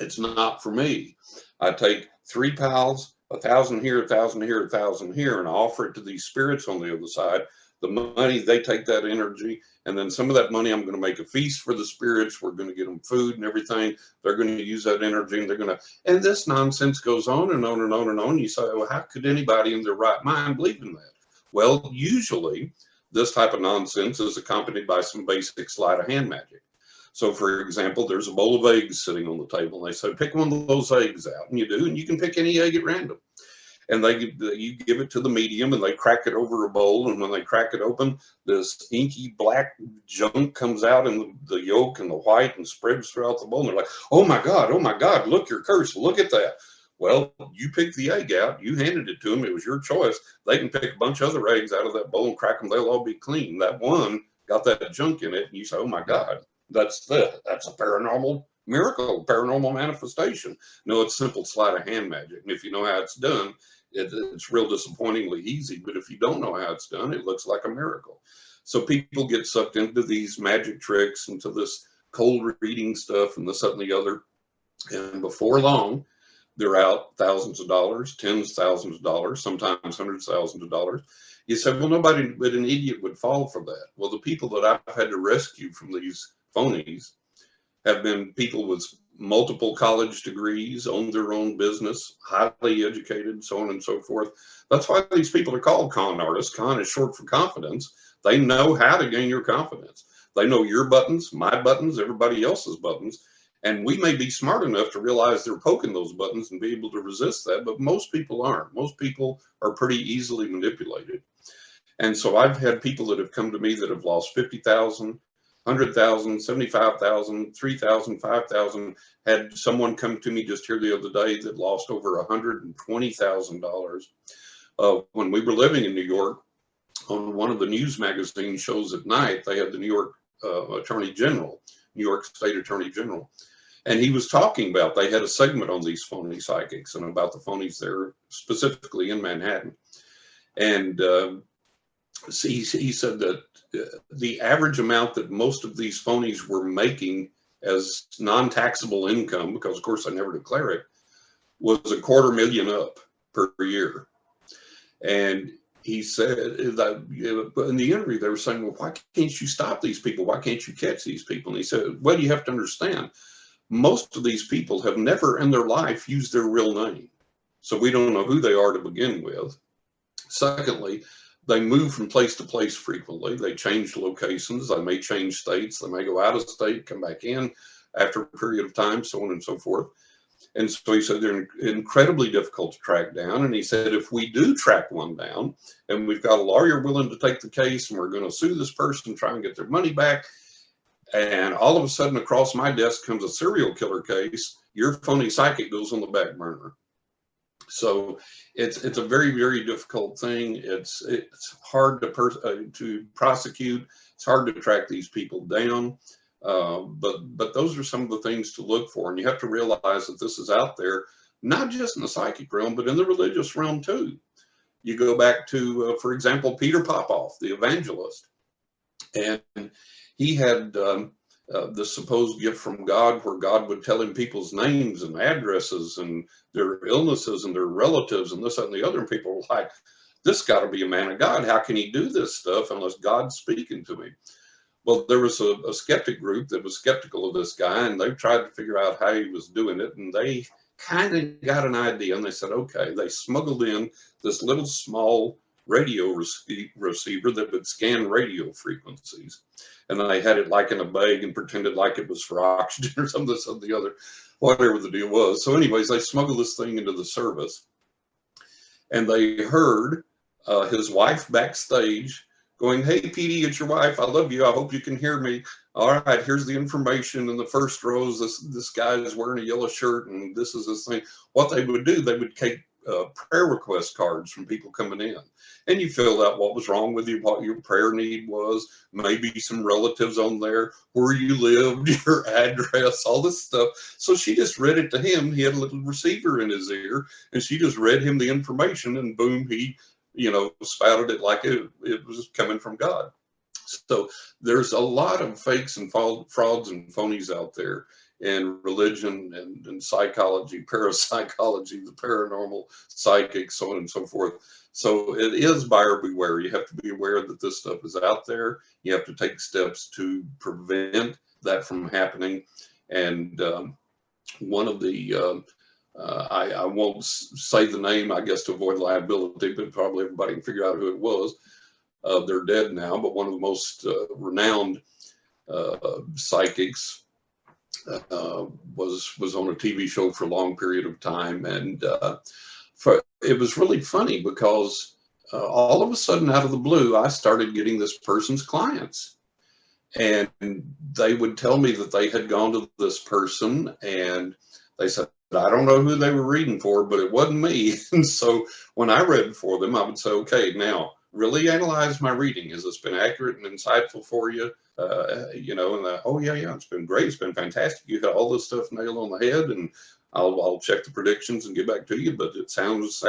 It's not for me. I take 3 pals, 1,000 here, 1,000 here, 1,000 here, and I offer it to these spirits on the other side. The money, they take that energy, and then some of that money, I'm going to make a feast for the spirits. We're going to get them food and everything. They're going to use that energy, and and this nonsense goes on and on and on and on. You say, well, how could anybody in their right mind believe in that? Well, usually this type of nonsense is accompanied by some basic sleight of hand magic. So, for example, there's a bowl of eggs sitting on the table, and they say, pick one of those eggs out, and you do, and you can pick any egg at random. And you give it to the medium, and they crack it over a bowl. And when they crack it open, this inky black junk comes out in the yolk and the white and spreads throughout the bowl. And they're like, oh my God, look, you're cursed. Look at that. Well, you picked the egg out. You handed it to them. It was your choice. They can pick a bunch of other eggs out of that bowl and crack them. They'll all be clean. That one got that junk in it. And you say, oh my God, that's a paranormal miracle, paranormal manifestation. No, it's simple sleight of hand magic. And if you know how it's done, it's real disappointingly easy, but if you don't know how it's done, it looks like a miracle. So people get sucked into these magic tricks, into this cold reading stuff and this, that, and the other. And before long, they're out thousands of dollars, tens of thousands of dollars, sometimes hundreds of thousands of dollars. You say, well, nobody but an idiot would fall for that. Well, the people that I've had to rescue from these phonies have been people with multiple college degrees, own their own business, highly educated, so on and so forth. That's why these people are called con artists. Con is short for confidence. They know how to gain your confidence. They know your buttons, my buttons, everybody else's buttons. And we may be smart enough to realize they're poking those buttons and be able to resist that, but most people aren't. Most people are pretty easily manipulated. And so I've had people that have come to me that have lost 50,000, 100,000, 75,000, 3,000, 5,000. Had someone come to me just here the other day that lost over $120,000. When we were living in New York, on one of the news magazine shows at night, they had the New York Attorney General, New York State Attorney General. And he was talking about, they had a segment on these phony psychics and about the phonies there, specifically in Manhattan. And he said that the average amount that most of these phonies were making as non-taxable income, because of course they never declare it, was $250,000 up per year. And he said that in the interview, they were saying, well, why can't you stop these people? Why can't you catch these people? And he said, well, you have to understand, most of these people have never in their life used their real name. So we don't know who they are to begin with. Secondly, they move from place to place frequently. They change locations. They may change states. They may go out of state, come back in after a period of time, so on and so forth. And so he said they're incredibly difficult to track down. And he said, if we do track one down and we've got a lawyer willing to take the case and we're going to sue this person, try and get their money back, and all of a sudden across my desk comes a serial killer case, your phony psychic goes on the back burner. So it's a very, very difficult thing. It's hard to prosecute. It's hard to track these people down. But those are some of the things to look for. And you have to realize that this is out there, not just in the psychic realm, but in the religious realm too. You go back to, for example, Peter Popoff, the evangelist. And he had the supposed gift from God where God would tell him people's names and addresses and their illnesses and their relatives and this, that, and the other. And people were like, this got to be a man of God. How can he do this stuff unless God's speaking to him? Well, there was a skeptic group that was skeptical of this guy, and they tried to figure out how he was doing it. And they kind of got an idea, and they said, okay, they smuggled in this little small radio receiver that would scan radio frequencies. And they had it like in a bag and pretended like it was for oxygen or something, this or the other, whatever the deal was. So anyways, they smuggled this thing into the service, and they heard his wife backstage going, "Hey, Petey, it's your wife. I love you. I hope you can hear me. All right, here's the information in the first rows. This guy is wearing a yellow shirt, and this is this thing." What they would do, they would take prayer request cards from people coming in, and you filled out what was wrong with you, what your prayer need was, maybe some relatives on there, where you lived, your address, all this stuff. So she just read it to him. He had a little receiver in his ear, and she just read him the information, and boom, he spouted it like it was coming from God. So there's a lot of fakes and frauds and phonies out there in religion and psychology, parapsychology, the paranormal, psychic, so on and so forth. So it is buyer beware. You have to be aware that this stuff is out there. You have to take steps to prevent that from happening. And one of the I won't say the name, I guess, to avoid liability, but probably everybody can figure out who it was. They're dead now, but one of the most renowned psychics was on a TV show for a long period of time, and it was really funny because all of a sudden, out of the blue, I started getting this person's clients, and they would tell me that they had gone to this person, and they said, "I don't know who they were reading for, but it wasn't me." And so when I read for them, I would say, "Okay, now really analyze my reading. Has this been accurate and insightful for you?" Oh yeah, it's been great. It's been fantastic. You got all this stuff nailed on the head, and I'll check the predictions and get back to you, but it sounds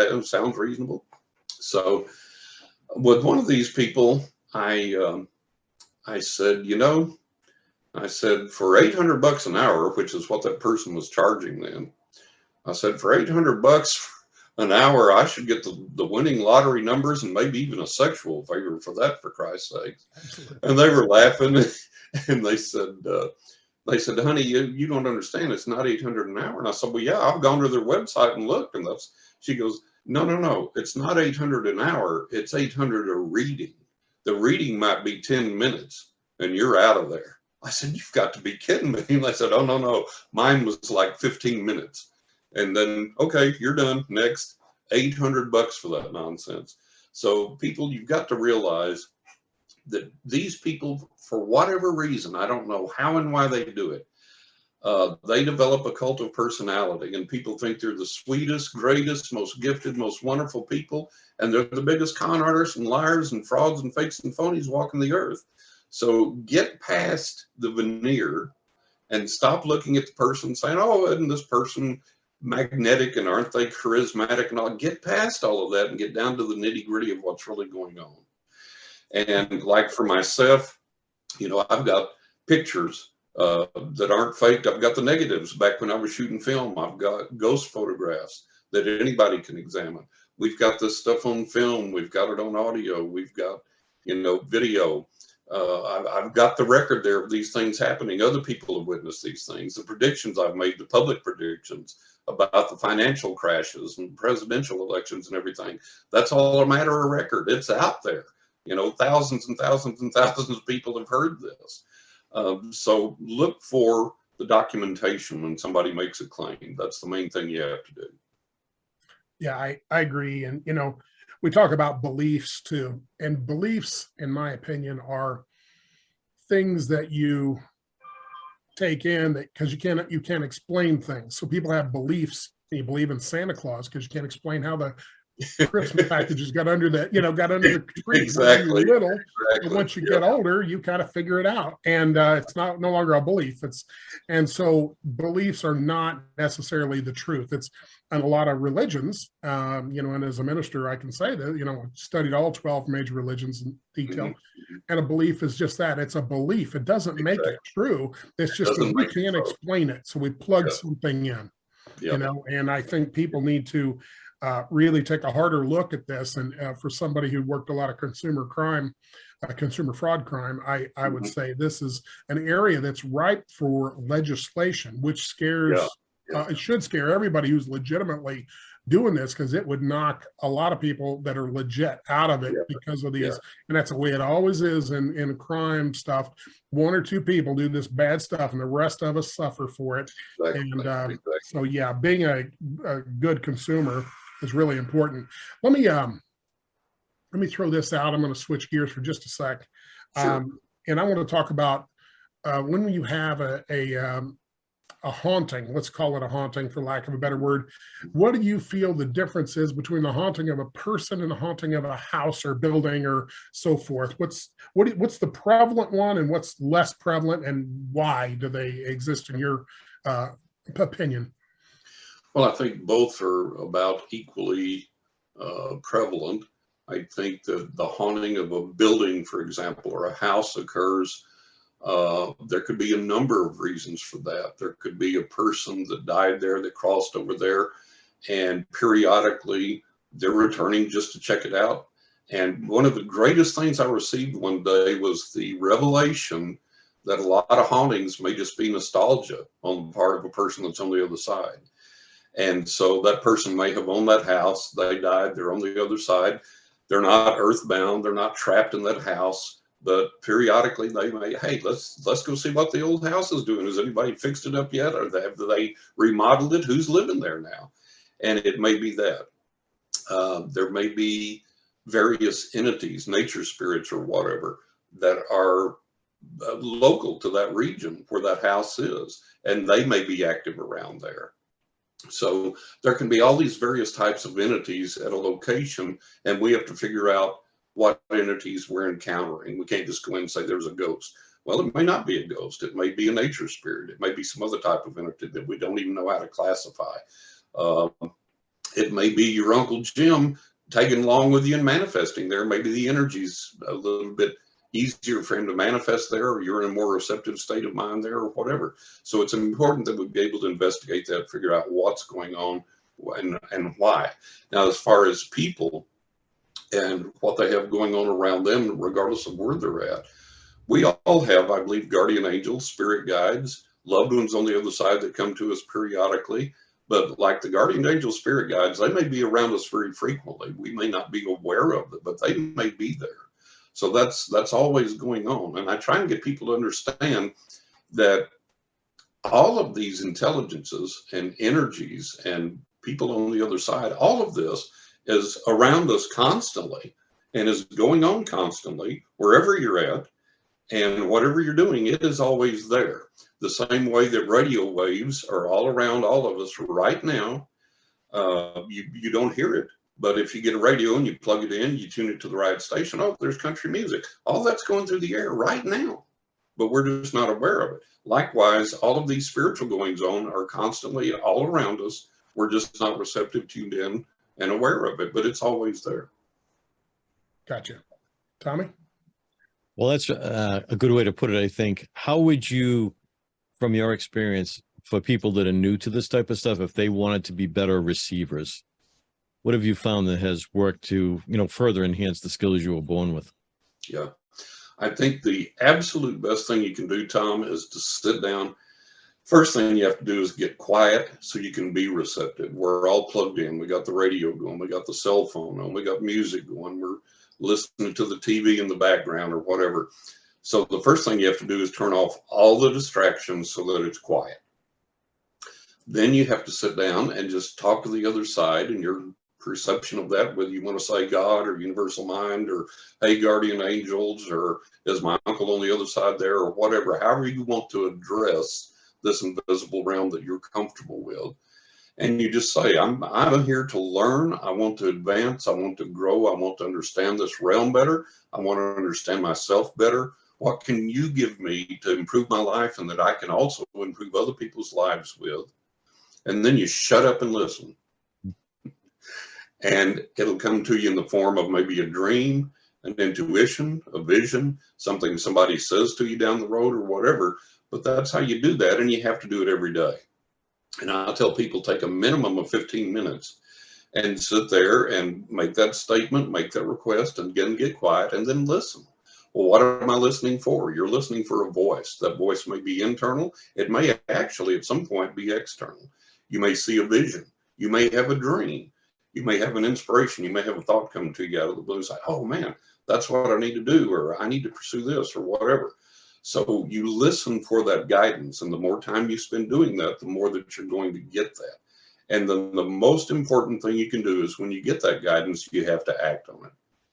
reasonable. So with one of these people, I said, I said, for $800 an hour, which is what that person was charging then, I said, for $800 an hour, I should get the winning lottery numbers and maybe even a sexual favor for that, for Christ's sake. Absolutely. And they were laughing, and they said, "Honey, you don't understand. It's not $800 an hour." And I said, "Well, yeah, I've gone to their website and looked." And she goes, No. It's not $800 an hour. It's $800 a reading. The reading might be 10 minutes and you're out of there. I said, "You've got to be kidding me." And I said, "Oh, no. Mine was like 15 minutes. And then, okay, you're done. Next, $800 for that nonsense." So people, you've got to realize that these people, for whatever reason, I don't know how and why they do it, they develop a cult of personality, and people think they're the sweetest, greatest, most gifted, most wonderful people, and they're the biggest con artists and liars and frauds and fakes and phonies walking the earth. So get past the veneer and stop looking at the person saying, "Oh, isn't this person magnetic and aren't they charismatic?" And all. Get past all of that and get down to the nitty gritty of what's really going on. And like for myself, I've got pictures that aren't faked. I've got the negatives back when I was shooting film. I've got ghost photographs that anybody can examine. We've got this stuff on film. We've got it on audio. We've got, video. I've got the record there of these things happening. Other people have witnessed these things. The predictions I've made, the public predictions about the financial crashes and presidential elections and everything. That's all a matter of record. It's out there. Thousands and thousands and thousands of people have heard this. So look for the documentation when somebody makes a claim. That's the main thing you have to do. Yeah, I agree. And, we talk about beliefs too. And beliefs, in my opinion, are things that you take in that because you can't explain things. So people have beliefs. You believe in Santa Claus because you can't explain how the Christmas packages got under the tree. Exactly. When you're little, but once you get older, you kind of figure it out, and it's no longer a belief. And so beliefs are not necessarily the truth. It's in a lot of religions, and as a minister, I can say that, I've studied all 12 major religions in detail, and a belief is just that. It's a belief. It doesn't make it true. It's just that we can't explain it, so we plug something in, and I think people need to really take a harder look at this. And for somebody who worked a lot of consumer fraud crime, I would say this is an area that's ripe for legislation, which scares, it should scare everybody who's legitimately doing this, because it would knock a lot of people that are legit out of it because of these. And that's the way it always is in crime stuff. One or two people do this bad stuff and the rest of us suffer for it. Exactly. So being a good consumer is really important. Let me let me throw this out. I'm going to switch gears for just a sec. Sure. And I want to talk about when you have a haunting, let's call it a haunting for lack of a better word. What do you feel the difference is between the haunting of a person and the haunting of a house or building or so forth? What's the prevalent one and what's less prevalent, and why do they exist in your opinion? Well, I think both are about equally prevalent. I think that the haunting of a building, for example, or a house occurs. There could be a number of reasons for that. There could be a person that died there, that crossed over there, and periodically they're returning just to check it out. And one of the greatest things I received one day was the revelation that a lot of hauntings may just be nostalgia on the part of a person that's on the other side. And so that person may have owned that house, they died, they're on the other side. They're not earthbound, they're not trapped in that house, but periodically they may, hey, let's go see what the old house is doing. Has anybody fixed it up yet? Or have they remodeled it? Who's living there now? And it may be that. There may be various entities, nature spirits or whatever, that are local to that region where that house is, and they may be active around there. So there can be all these various types of entities at a location, and we have to figure out what entities we're encountering. We can't just go in and say there's a ghost. Well, it may not be a ghost. It may be a nature spirit. It may be some other type of entity that we don't even know how to classify. It may be your Uncle Jim tagging along with you and manifesting there. Maybe the energy's a little bit easier for him to manifest there, or you're in a more receptive state of mind there, or whatever. So it's important that we be able to investigate that, figure out what's going on and why. Now, as far as people and what they have going on around them, regardless of where they're at, we all have, I believe, guardian angels, spirit guides, loved ones on the other side that come to us periodically. But like the guardian angel, spirit guides, they may be around us very frequently. We may not be aware of it, but they may be there. So that's always going on. And I try and get people to understand that all of these intelligences and energies and people on the other side, all of this is around us constantly and is going on constantly wherever you're at, and whatever you're doing, it is always there. The same way that radio waves are all around all of us right now. You don't hear it. But if you get a radio and you plug it in, you tune it to the right station, oh, there's country music. All that's going through the air right now, but we're just not aware of it. Likewise, all of these spiritual goings on are constantly all around us. We're just not receptive, tuned in, and aware of it, but it's always there. Gotcha. Tommy? Well, that's a good way to put it, I think. How would you, from your experience, for people that are new to this type of stuff, if they wanted to be better receivers, what have you found that has worked to, further enhance the skills you were born with? Yeah, I think the absolute best thing you can do, Tom, is to sit down. First thing you have to do is get quiet so you can be receptive. We're all plugged in. We got the radio going. We got the cell phone on. We got music going. We're listening to the TV in the background or whatever. So the first thing you have to do is turn off all the distractions so that it's quiet. Then you have to sit down and just talk to the other side and your perception of that, whether you want to say God or universal mind or hey, guardian angels, or is my uncle on the other side there, or whatever, however you want to address this invisible realm that you're comfortable with. And you just say, I'm here to learn. I want to advance. I want to grow. I want to understand this realm better. I want to understand myself better. What can you give me to improve my life and that I can also improve other people's lives with? And then you shut up and listen. And it'll come to you in the form of maybe a dream, an intuition, a vision, something somebody says to you down the road or whatever. But that's how you do that. And you have to do it every day. And I tell people, take a minimum of 15 minutes and sit there and make that statement, make that request, and again, get quiet and then listen. Well, what am I listening for? You're listening for a voice. That voice may be internal. It may actually at some point be external. You may see a vision. You may have a dream. You may have an inspiration. You may have a thought come to you out of the blue and say, oh man, that's what I need to do, or I need to pursue this, or whatever. So you listen for that guidance. And the more time you spend doing that, the more that you're going to get that. And then the most important thing you can do is when you get that guidance, you have to act on it.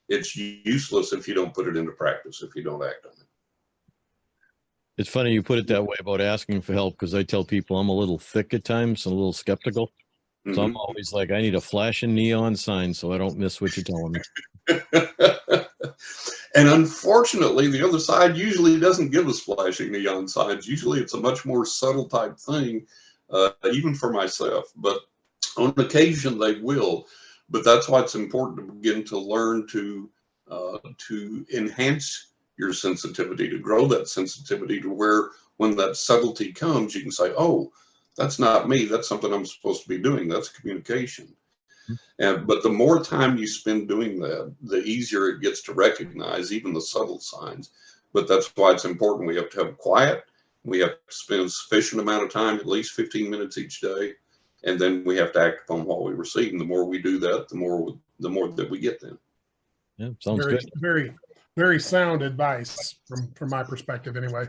it's useless if you don't put it into practice, if you don't act on it. It's funny you put it that way about asking for help, because I tell people I'm a little thick at times and a little skeptical. So I'm always like, I need a flashing neon sign so I don't miss what you're telling me. And unfortunately, the other side usually doesn't give us flashing neon signs. Usually it's a much more subtle type thing, even for myself. But on occasion they will. But that's why it's important to begin to learn to enhance your sensitivity, to grow that sensitivity to where when that subtlety comes, you can say, oh, that's not me. That's something I'm supposed to be doing. That's communication. But the more time you spend doing that, the easier it gets to recognize even the subtle signs. But that's why it's important. We have to have quiet. We have to spend a sufficient amount of time, at least 15 minutes each day. And then we have to act upon what we receive. And the more we do that, the more that we get then. Yeah, sounds Very, good. very, very sound advice from my perspective anyway.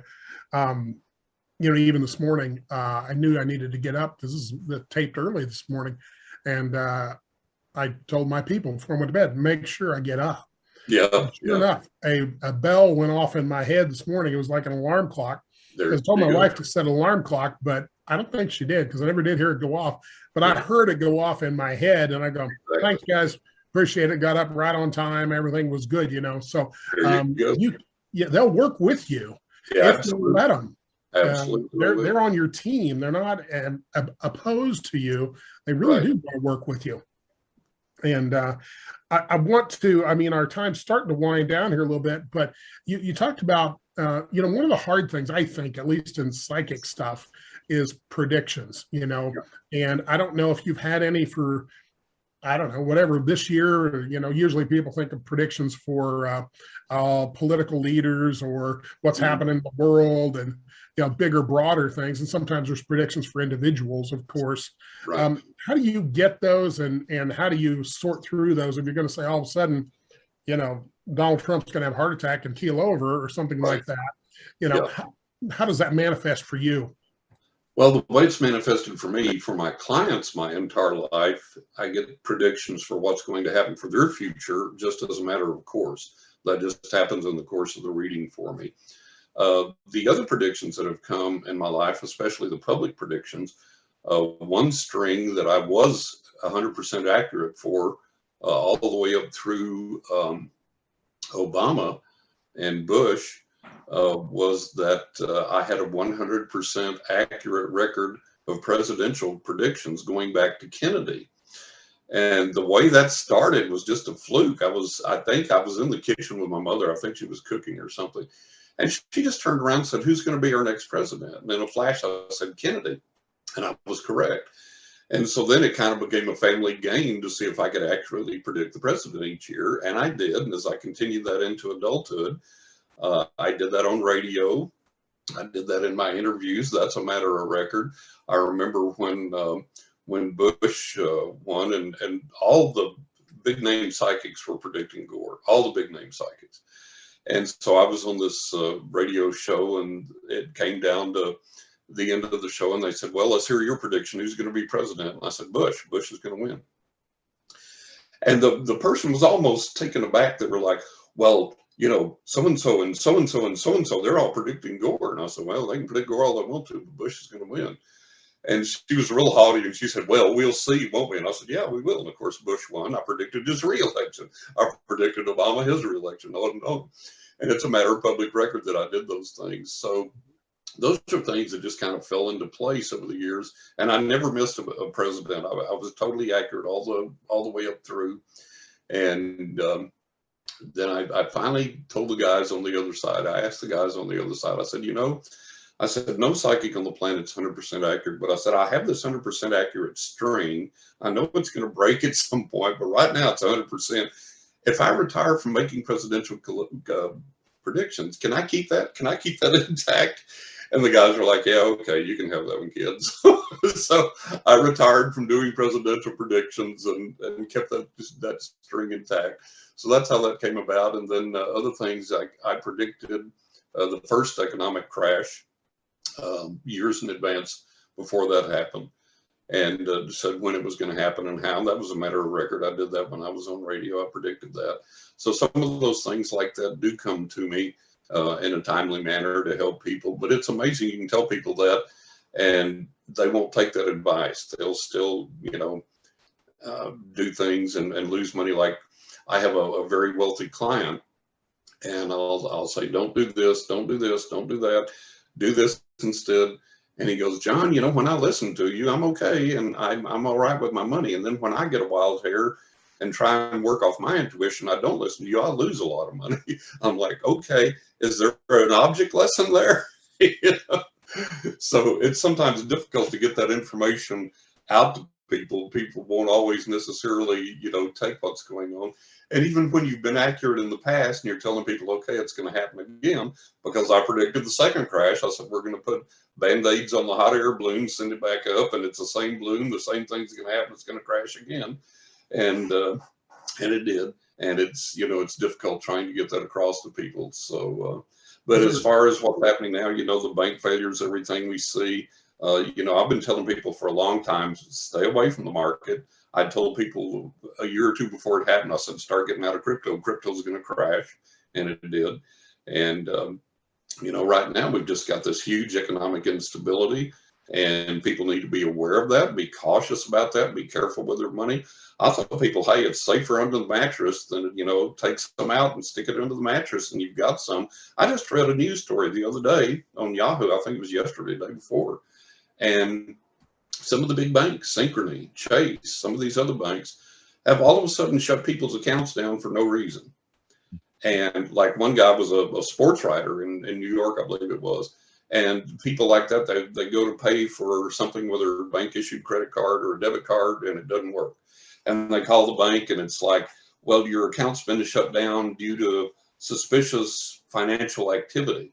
Even this morning, I knew I needed to get up. This is taped early this morning. And I told my people before I went to bed, make sure I get up. Yeah. Sure enough, a bell went off in my head this morning. It was like an alarm clock. I told my wife to set an alarm clock, but I don't think she did, because I never did hear it go off. But I heard it go off in my head, and I go, thanks, guys. Appreciate it. Got up right on time. Everything was good, So they'll work with you if you let them. Absolutely. They're on your team. They're not opposed to you. They really do want to work with you. And I want to, our time's starting to wind down here a little bit, but you talked about, one of the hard things, I think, at least in psychic stuff, is predictions, and I don't know if you've had any for, I don't know, whatever, this year. Usually people think of predictions for political leaders or what's happening in the world, and bigger, broader things. And sometimes there's predictions for individuals, of course. Right. How do you get those, and how do you sort through those? If you're going to say all of a sudden, Donald Trump's going to have a heart attack and keel over or something like that, how does that manifest for you? Well, the way it's manifested for me, for my clients, my entire life, I get predictions for what's going to happen for their future, just as a matter of course. That just happens in the course of the reading for me. The other predictions that have come in my life, especially the public predictions, one string that I was 100% accurate for, all the way up through Obama and Bush, was that I had a 100% accurate record of presidential predictions going back to Kennedy. And the way that started was just a fluke. I think I was in the kitchen with my mother. I think she was cooking or something. And she just turned around and said, who's going to be our next president? And in a flash, I said, Kennedy. And I was correct. And so then it kind of became a family game to see if I could accurately predict the president each year. And I did. And as I continued that into adulthood, I did that on radio. I did that in my interviews. That's a matter of record. I remember when Bush won, and all the big name psychics were predicting Gore, all the big name psychics. And so I was on this radio show, and it came down to the end of the show, and they said, well, let's hear your prediction. Who's going to be president? And I said, Bush. Bush is going to win. And the person was almost taken aback. They were like, well, so-and-so and so-and-so and so-and-so, they're all predicting Gore. And I said, well, they can predict Gore all they want to, but Bush is going to win. And she was real haughty, and she said, well, we'll see, won't we? And I said, yeah, we will. And of course, Bush won. I predicted his reelection. I predicted Obama his reelection. No. And it's a matter of public record that I did those things. So those are things that just kind of fell into place over the years. And I never missed a president. I was totally accurate all the way up through. And then I finally told the guys on the other side, I asked the guys on the other side, I said, no psychic on the planet's 100% accurate, but I said, I have this 100% accurate string. I know it's going to break at some point, but right now it's 100%. If I retire from making presidential predictions, can I keep that? Can I keep that intact? And the guys were like, yeah, okay, you can have that one, kids. So I retired from doing presidential predictions and kept that string intact. So that's how that came about. And then other things, I predicted the first economic crash years in advance before that happened. and said when it was going to happen and how. That was a matter of record. I did that when I was on radio. I predicted that. So some of those things like that do come to me in a timely manner to help people. But it's amazing. You can tell people that, and they won't take that advice. They'll still, do things and lose money. Like I have a very wealthy client, and I'll say, don't do this, don't do this, don't do that, do this instead. And he goes, John, when I listen to you, I'm okay, and I'm all right with my money. And then when I get a wild hair and try and work off my intuition, I don't listen to you, I'll lose a lot of money. I'm like, okay, is there an object lesson there? So it's sometimes difficult to get that information out to people. People won't always necessarily, take what's going on. And even when you've been accurate in the past and you're telling people, okay, it's going to happen again, because I predicted the second crash. I said, we're going to put Band-Aids on the hot air balloon, send it back up, and it's the same balloon. The same thing's going to happen. It's going to crash again. And it did. And it's, it's difficult trying to get that across to people. So, but as far as what's happening now, the bank failures, everything we see, I've been telling people for a long time, stay away from the market. I told people a year or two before it happened, I said, start getting out of crypto. Crypto's going to crash. And it did. And, right now we've just got this huge economic instability, and people need to be aware of that, be cautious about that, be careful with their money. I tell people, hey, it's safer under the mattress than, take some out and stick it under the mattress and you've got some. I just read a news story the other day on Yahoo. I think it was yesterday, the day before. And some of the big banks, Synchrony, Chase, some of these other banks have all of a sudden shut people's accounts down for no reason. And like one guy was a sports writer in New York, I believe it was. And people like that, they go to pay for something with their bank issued credit card or a debit card, and it doesn't work. And they call the bank and it's like, well, your account's been shut down due to suspicious financial activity.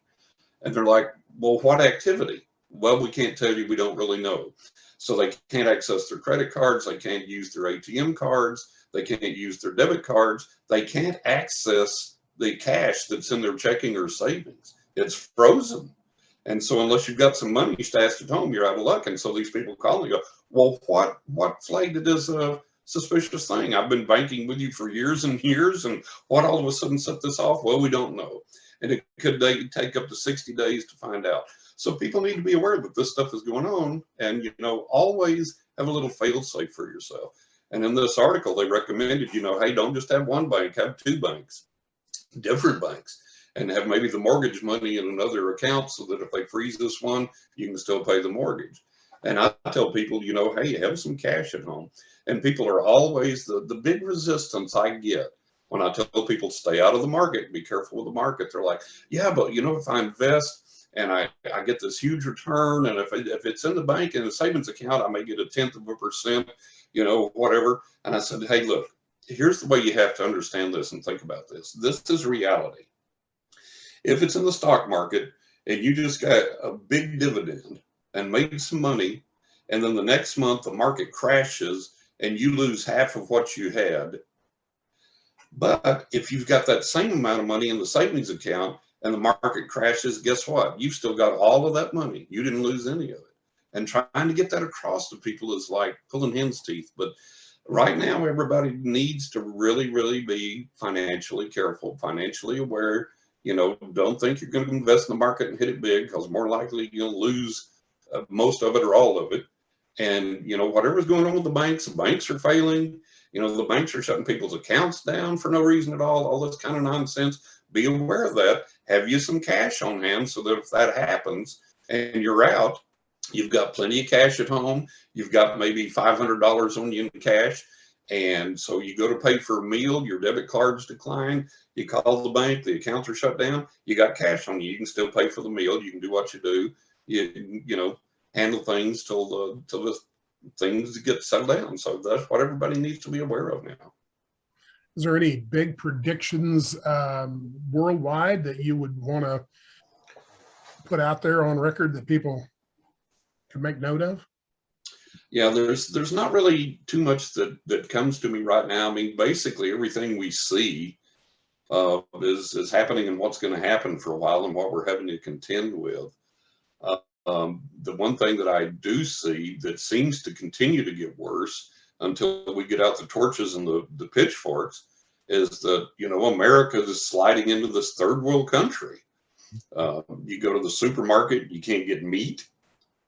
And they're like, well, what activity? Well, we can't tell you. We don't really know. So they can't access their credit cards. They can't use their ATM cards. They can't use their debit cards. They can't access the cash that's in their checking or savings. It's frozen. And so unless you've got some money stashed at home, you're out of luck. And so these people call and go, well, what flagged it as a suspicious thing? I've been banking with you for years and years, and what all of a sudden set this off? Well, we don't know. And it could take up to 60 days to find out. So people need to be aware that this stuff is going on, and, always have a little fail-safe for yourself. And in this article, they recommended, hey, don't just have one bank, have two banks, different banks, and have maybe the mortgage money in another account so that if they freeze this one, you can still pay the mortgage. And I tell people, hey, have some cash at home. And people are always, the big resistance I get when I tell people stay out of the market, be careful with the market. They're like, yeah, but if I invest and I get this huge return, and if it's in the bank in a savings account, I may get 0.1%, whatever. And I said, hey, look, here's the way you have to understand this and think about this. This is reality. If it's in the stock market and you just got a big dividend and made some money, and then the next month the market crashes and you lose half of what you had. But if you've got that same amount of money in the savings account and the market crashes, guess what? You've still got all of that money. You didn't lose any of it. And trying to get that across to people is like pulling hen's teeth. But right now, everybody needs to really, really be financially careful, financially aware. Don't think you're going to invest in the market and hit it big, because more likely you'll lose most of it or all of it. And, whatever's going on with the banks are failing. The banks are shutting people's accounts down for no reason at all this kind of nonsense. Be aware of that. Have you some cash on hand so that if that happens and you're out, you've got plenty of cash at home. You've got maybe $500 on you in cash. And so you go to pay for a meal, your debit card's declined, you call the bank, the accounts are shut down, you got cash on you. You can still pay for the meal. You can do what you do. You handle things till the things get settled down. So that's what everybody needs to be aware of now. Is there any big predictions worldwide that you would want to put out there on record that people can make note of? Yeah, there's not really too much that comes to me right now. I mean, basically everything we see is happening and what's going to happen for a while and what we're having to contend with. The one thing that I do see that seems to continue to get worse until we get out the torches and the pitchforks is that, America is sliding into this third world country. You go to the supermarket, you can't get meat.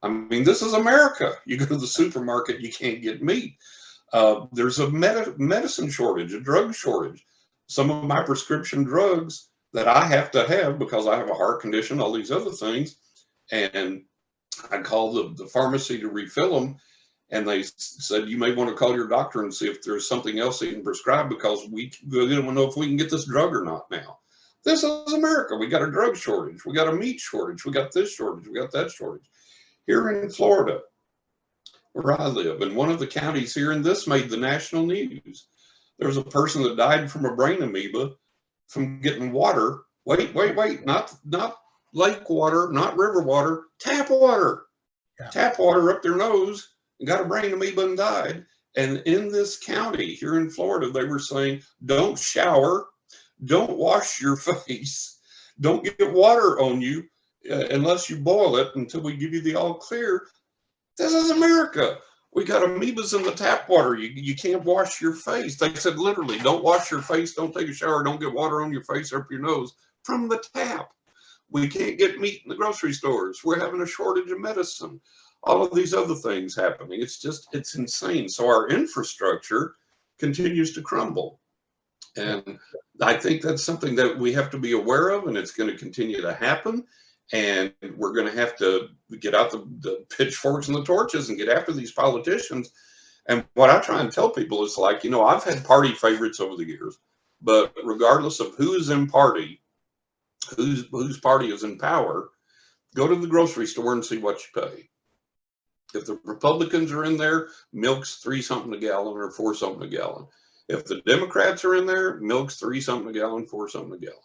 I mean, this is America. You go to the supermarket, you can't get meat. There's a medicine shortage, a drug shortage. Some of my prescription drugs that I have to have because I have a heart condition, all these other things, and I called the pharmacy to refill them, and they said, you may want to call your doctor and see if there's something else he can prescribe because we don't know if we can get this drug or not now. This is America. We got a drug shortage. We got a meat shortage. We got this shortage. We got that shortage. Here in Florida, where I live, in one of the counties here, and this made the national news, there was a person that died from a brain amoeba from getting water. Wait, not lake water, not river water, tap water. Yeah. Tap water up their nose and got a brain amoeba and died. And in this county here in Florida, they were saying, don't shower, don't wash your face, don't get water on you unless you boil it until we give you the all clear. This is America. We got amoebas in the tap water. You can't wash your face. They said literally, don't wash your face, don't take a shower, don't get water on your face or up your nose from the tap. We can't get meat in the grocery stores. We're having a shortage of medicine. All of these other things happening. It's insane. So our infrastructure continues to crumble. And I think that's something that we have to be aware of, and it's going to continue to happen. And we're going to have to get out the pitchforks and the torches and get after these politicians. And what I try and tell people is like, I've had party favorites over the years, but regardless of who is in party, whose party is in power, go to the grocery store and see what you pay. If the Republicans are in there, milk's 3 something a gallon or 4 something a gallon. If the Democrats are in there, milk's 3 something a gallon, 4 something a gallon.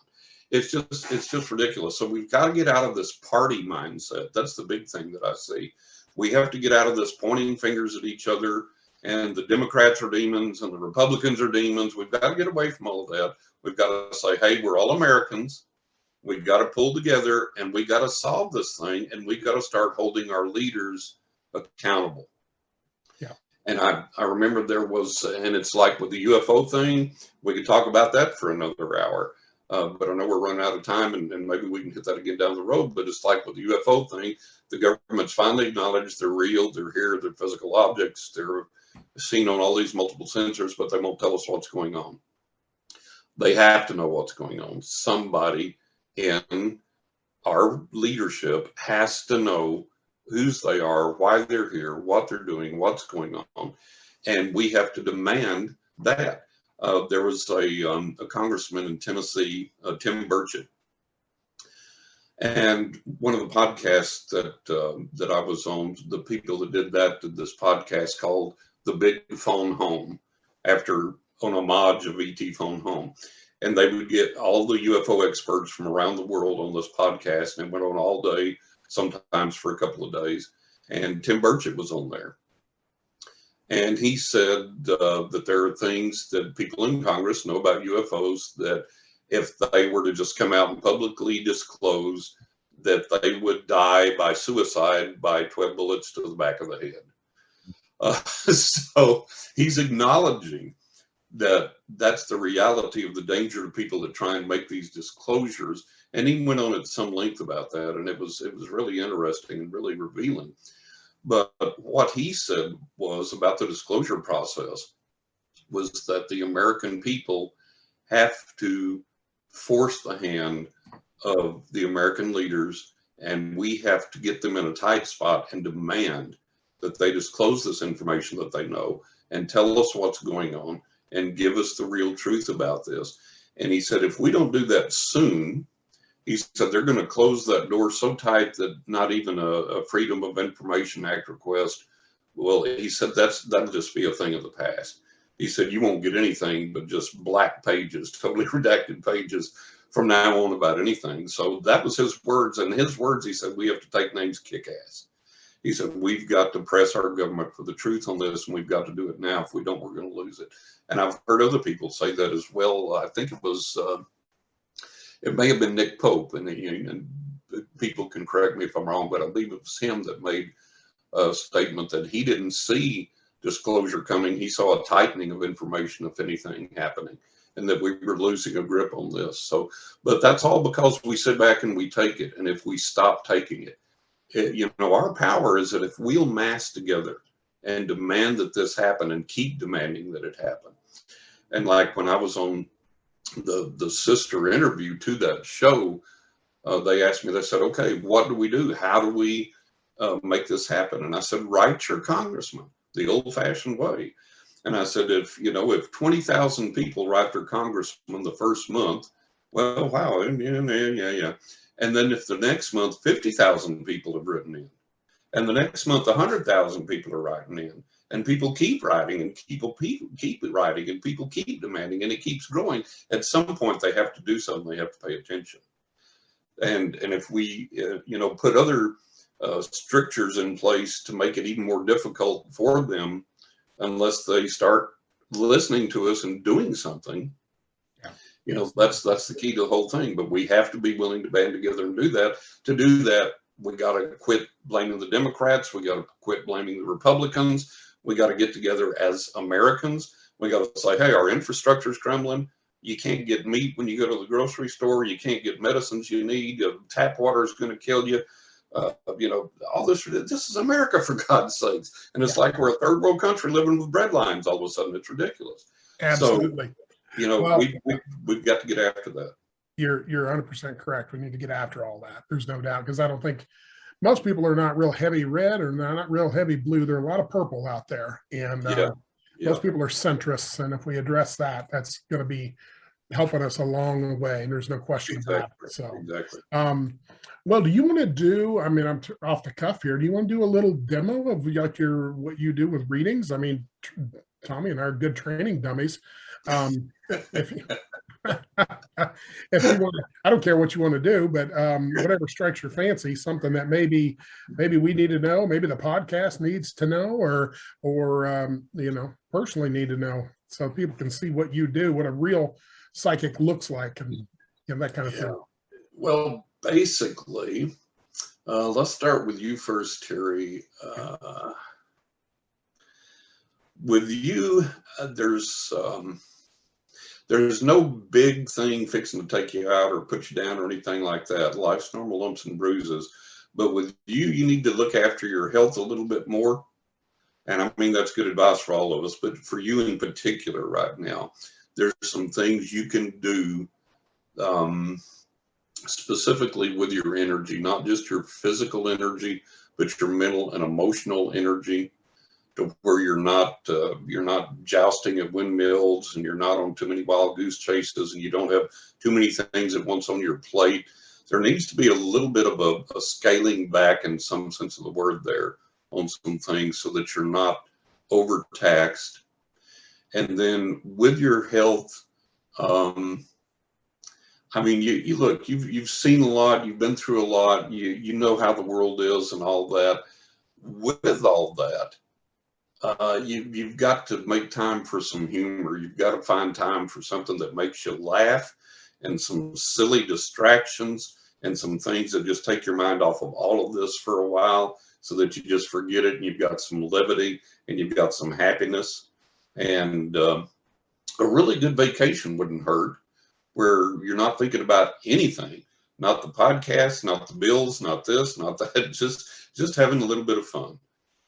It's just ridiculous. So we've got to get out of this party mindset. That's the big thing that I see. We have to get out of this pointing fingers at each other, and the Democrats are demons and the Republicans are demons. We've got to get away from all of that. We've got to say, hey, we're all Americans. We've got to pull together, and we got to solve this thing, and we've got to start holding our leaders accountable. Yeah. And I remember there was, and it's like with the UFO thing, we could talk about that for another hour. But I know we're running out of time, and maybe we can hit that again down the road. But it's like with the UFO thing, the government's finally acknowledged they're real, they're here, they're physical objects, they're seen on all these multiple sensors, but they won't tell us what's going on. They have to know what's going on. Somebody in our leadership has to know whose they are, why they're here, what they're doing, what's going on. And we have to demand that. There was a congressman in Tennessee, Tim Burchett, and one of the podcasts that I was on, the people that did this podcast called "The Big Phone Home," after an homage of E.T. Phone Home, and they would get all the UFO experts from around the world on this podcast, and it went on all day, sometimes for a couple of days, and Tim Burchett was on there. And he said that there are things that people in Congress know about UFOs that if they were to just come out and publicly disclose, that they would die by suicide by 12 bullets to the back of the head. So he's acknowledging that that's the reality of the danger to people that try and make these disclosures. And he went on at some length about that. And it was really interesting and really revealing. But what he said was about the disclosure process was that the American people have to force the hand of the American leaders, and we have to get them in a tight spot and demand that they disclose this information that they know and tell us what's going on and give us the real truth about this. And he said, if we don't do that soon, he said they're going to close that door so tight that not even a Freedom of Information Act request. Well, he said that'll just be a thing of the past. He said you won't get anything but just black pages, totally redacted pages from now on about anything. So that was his words. And his words, he said, we have to take names kick ass. He said, we've got to press our government for the truth on this, and we've got to do it now. If we don't, we're going to lose it. And I've heard other people say that as well. I think it was... it may have been Nick Pope, and people can correct me if I'm wrong, but I believe it was him that made a statement that he didn't see disclosure coming. He saw a tightening of information, if anything, happening, and that we were losing a grip on this. So, but that's all because we sit back and we take it. And if we stop taking it, our power is that if we'll mass together and demand that this happen and keep demanding that it happen. And like when I was on the sister interview to that show, they asked me, they said, okay, what do we do? How do we make this happen? And I said, write your congressman the old fashioned way. And I said, if 20,000 people write their congressman the first month, well, wow. Yeah. And then if the next month, 50,000 people have written in, and the next month, 100,000 people are writing in, and people keep writing, and people keep writing, and people keep demanding, and it keeps growing. At some point, they have to do something. They have to pay attention. And if we, put other strictures in place to make it even more difficult for them, unless they start listening to us and doing something, that's the key to the whole thing. But we have to be willing to band together and do that. To do that, we got to quit blaming the Democrats. We got to quit blaming the Republicans. We got to get together as Americans. We got to say, hey, our infrastructure is crumbling. You can't get meat when you go to the grocery store. You can't get medicines you need. Tap water is going to kill you. All this is America, for God's sakes. And it's like we're a third world country living with bread lines all of a sudden. It's ridiculous. Absolutely. So, we've got to get after that. You're 100% correct. We need to get after all that. There's no doubt, because I don't think most people are not real heavy red or not real heavy blue. There are a lot of purple out there, and most people are centrists. And if we address that, that's going to be helping us along the way. And there's no question about it. So, exactly. Well, do you want to do? I mean, I'm off the cuff here. Do you want to do a little demo of like what you do with readings? I mean, Tommy and I are good training dummies. If you want, I don't care what you want to do, but whatever strikes your fancy, something that maybe we need to know, maybe the podcast needs to know, or personally need to know, so people can see what you do, what a real psychic looks like, and that kind of thing. Well, basically, let's start with you first, Terry. With you, there's no big thing fixing to take you out or put you down or anything like that. Life's normal lumps and bruises. But with you need to look after your health a little bit more. And I mean, that's good advice for all of us. But for you in particular right now, there's some things you can do specifically with your energy, not just your physical energy, but your mental and emotional energy, to where you're not jousting at windmills, and you're not on too many wild goose chases, and you don't have too many things at once on your plate. There needs to be a little bit of a scaling back, in some sense of the word, there on some things, so that you're not overtaxed. And then with your health, I mean, you look, you've seen a lot, you've been through a lot, you know how the world is and all that. With all that, you've got to make time for some humor. You've got to find time for something that makes you laugh, and some silly distractions, and some things that just take your mind off of all of this for a while, so that you just forget it, and you've got some levity, and you've got some happiness. And a really good vacation wouldn't hurt, where you're not thinking about anything, not the podcast, not the bills, not this, not that, just having a little bit of fun.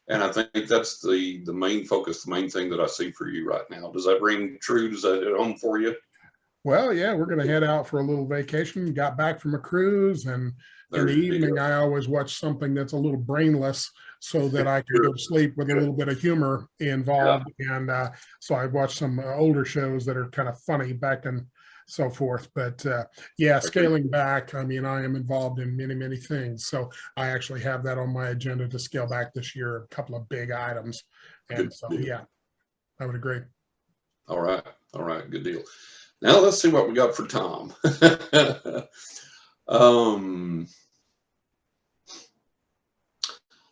And I think that's the main focus, the main thing that I see for you right now. Does that ring true? Does that hit home for you? Well, yeah, we're going to head out for a little vacation. Got back from a cruise, and in the evening, I always watch something that's a little brainless, so that I can go to sleep with a little bit of humor involved. Yeah. And so I watched some older shows that are kind of funny back and so forth. But scaling back, I mean, I am involved in many, many things. So I actually have that on my agenda to scale back this year, a couple of big items. And I would agree. All right. Good deal. Now let's see what we got for Tom.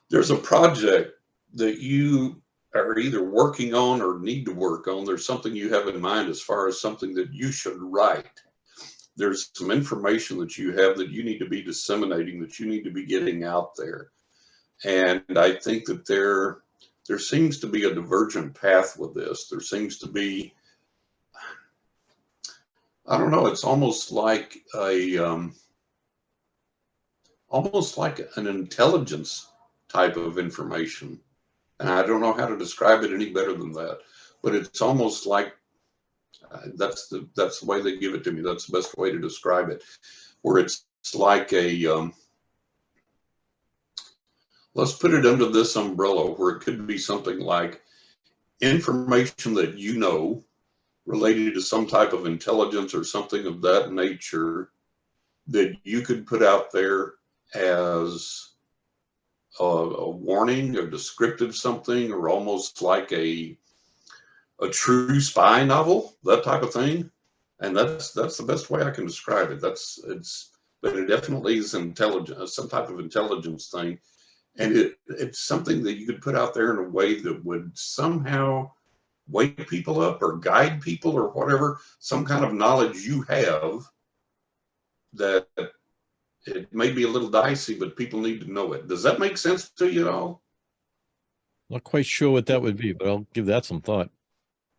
There's a project that you are either working on or need to work on. There's something you have in mind as far as something that you should write there's some information that you have that you need to be disseminating, that you need to be getting out there. And I think that there seems to be a divergent path with this. There seems to be, I don't know, it's almost like an intelligence type of information. And I don't know how to describe it any better than that, but it's almost like, that's the way they give it to me. That's the best way to describe it, where it's like let's put it under this umbrella, where it could be something like information that you know related to some type of intelligence or something of that nature that you could put out there as a warning, a descriptive something, or almost like a true spy novel, that type of thing. And that's the best way I can describe it. But it definitely is intelligence, some type of intelligence thing. And it's something that you could put out there in a way that would somehow wake people up or guide people or whatever, some kind of knowledge you have that it may be a little dicey, but people need to know it. Does that make sense to you at all? Not quite sure what that would be, but I'll give that some thought.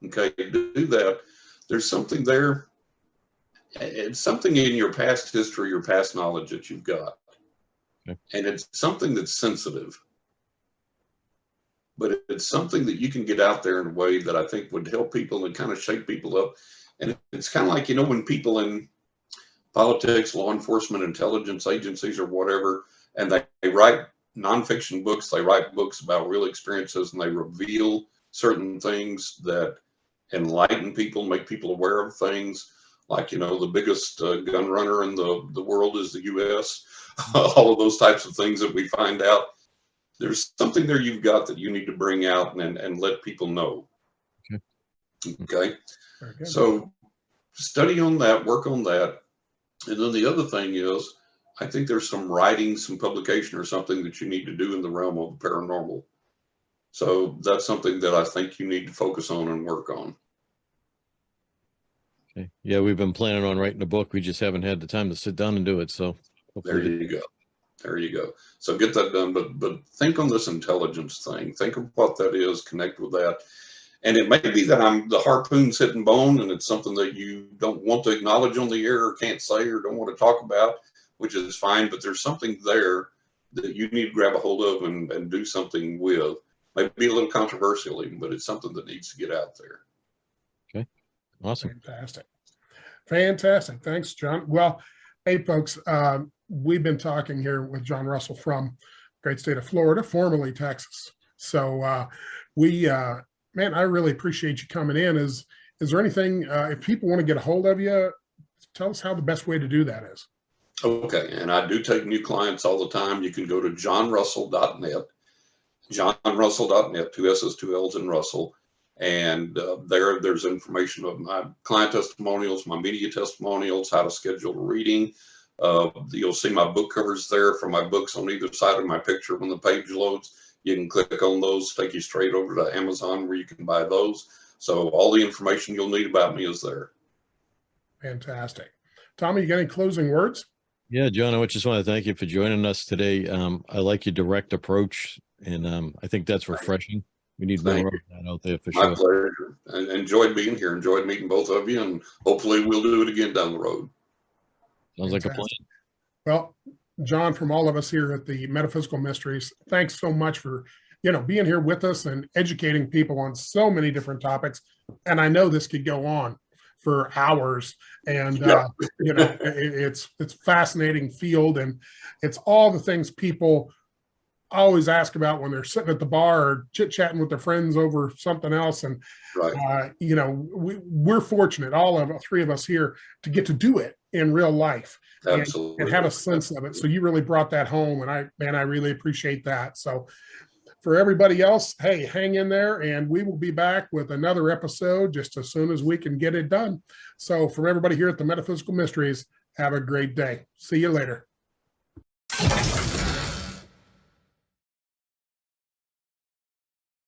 Okay, to do that, there's something there. It's something in your past history, your past knowledge that you've got. Okay. And it's something that's sensitive. But it's something that you can get out there in a way that I think would help people and kind of shake people up. And it's kind of like, when people in politics, law enforcement, intelligence agencies or whatever, and they write nonfiction books, they write books about real experiences, and they reveal certain things that enlighten people, make people aware of things. Like, the biggest gun runner in the world is the U.S. All of those types of things that we find out. There's something there you've got that you need to bring out and let people know. Okay. So study on that, work on that. And then the other thing is, I think there's some writing, some publication or something that you need to do in the realm of paranormal. So that's something that I think you need to focus on and work on. Okay. Yeah, we've been planning on writing a book. We just haven't had the time to sit down and do it. So there you go. There you go. So get that done. But think on this intelligence thing. Think of what that is. Connect with that. And it may be that I'm the harpoon's hitting bone, and it's something that you don't want to acknowledge on the air or can't say or don't want to talk about, which is fine. But there's something there that you need to grab a hold of and do something with. Maybe a little controversial even, but it's something that needs to get out there. Okay. Awesome. Fantastic. Thanks, John. Well, hey, folks, we've been talking here with John Russell from great state of Florida, formerly Texas. So man, I really appreciate you coming in. Is there anything, if people want to get a hold of you, tell us how the best way to do that is. Okay. And I do take new clients all the time. You can go to johnrussell.net, johnrussell.net, 2 S's, 2 L's in Russell. And there's information of my client testimonials, my media testimonials, how to schedule a reading. You'll see my book covers there for my books on either side of my picture when the page loads. You can click on those, take you straight over to Amazon where you can buy those. So all the information you'll need about me is there. Fantastic. Tommy, you got any closing words? Yeah, John, I just want to thank you for joining us today. I like your direct approach, and I think that's refreshing. We need more of that out there for sure. My pleasure. And enjoyed being here. Enjoyed meeting both of you, and hopefully we'll do it again down the road. Sounds like a plan. Well, John, from all of us here at the Metaphysical Mysteries, thanks so much for, being here with us and educating people on so many different topics. And I know this could go on for hours, and it's fascinating field, and it's all the things people always ask about when they're sitting at the bar or chit-chatting with their friends over something else. And we're fortunate, all of three of us here, to get to do it in real life. Absolutely. And have a sense of it. So you really brought that home, and I really appreciate that. So for everybody else, hey, hang in there, and we will be back with another episode just as soon as we can get it done. So from everybody here at the Metaphysical Mysteries, have a great day. See you later.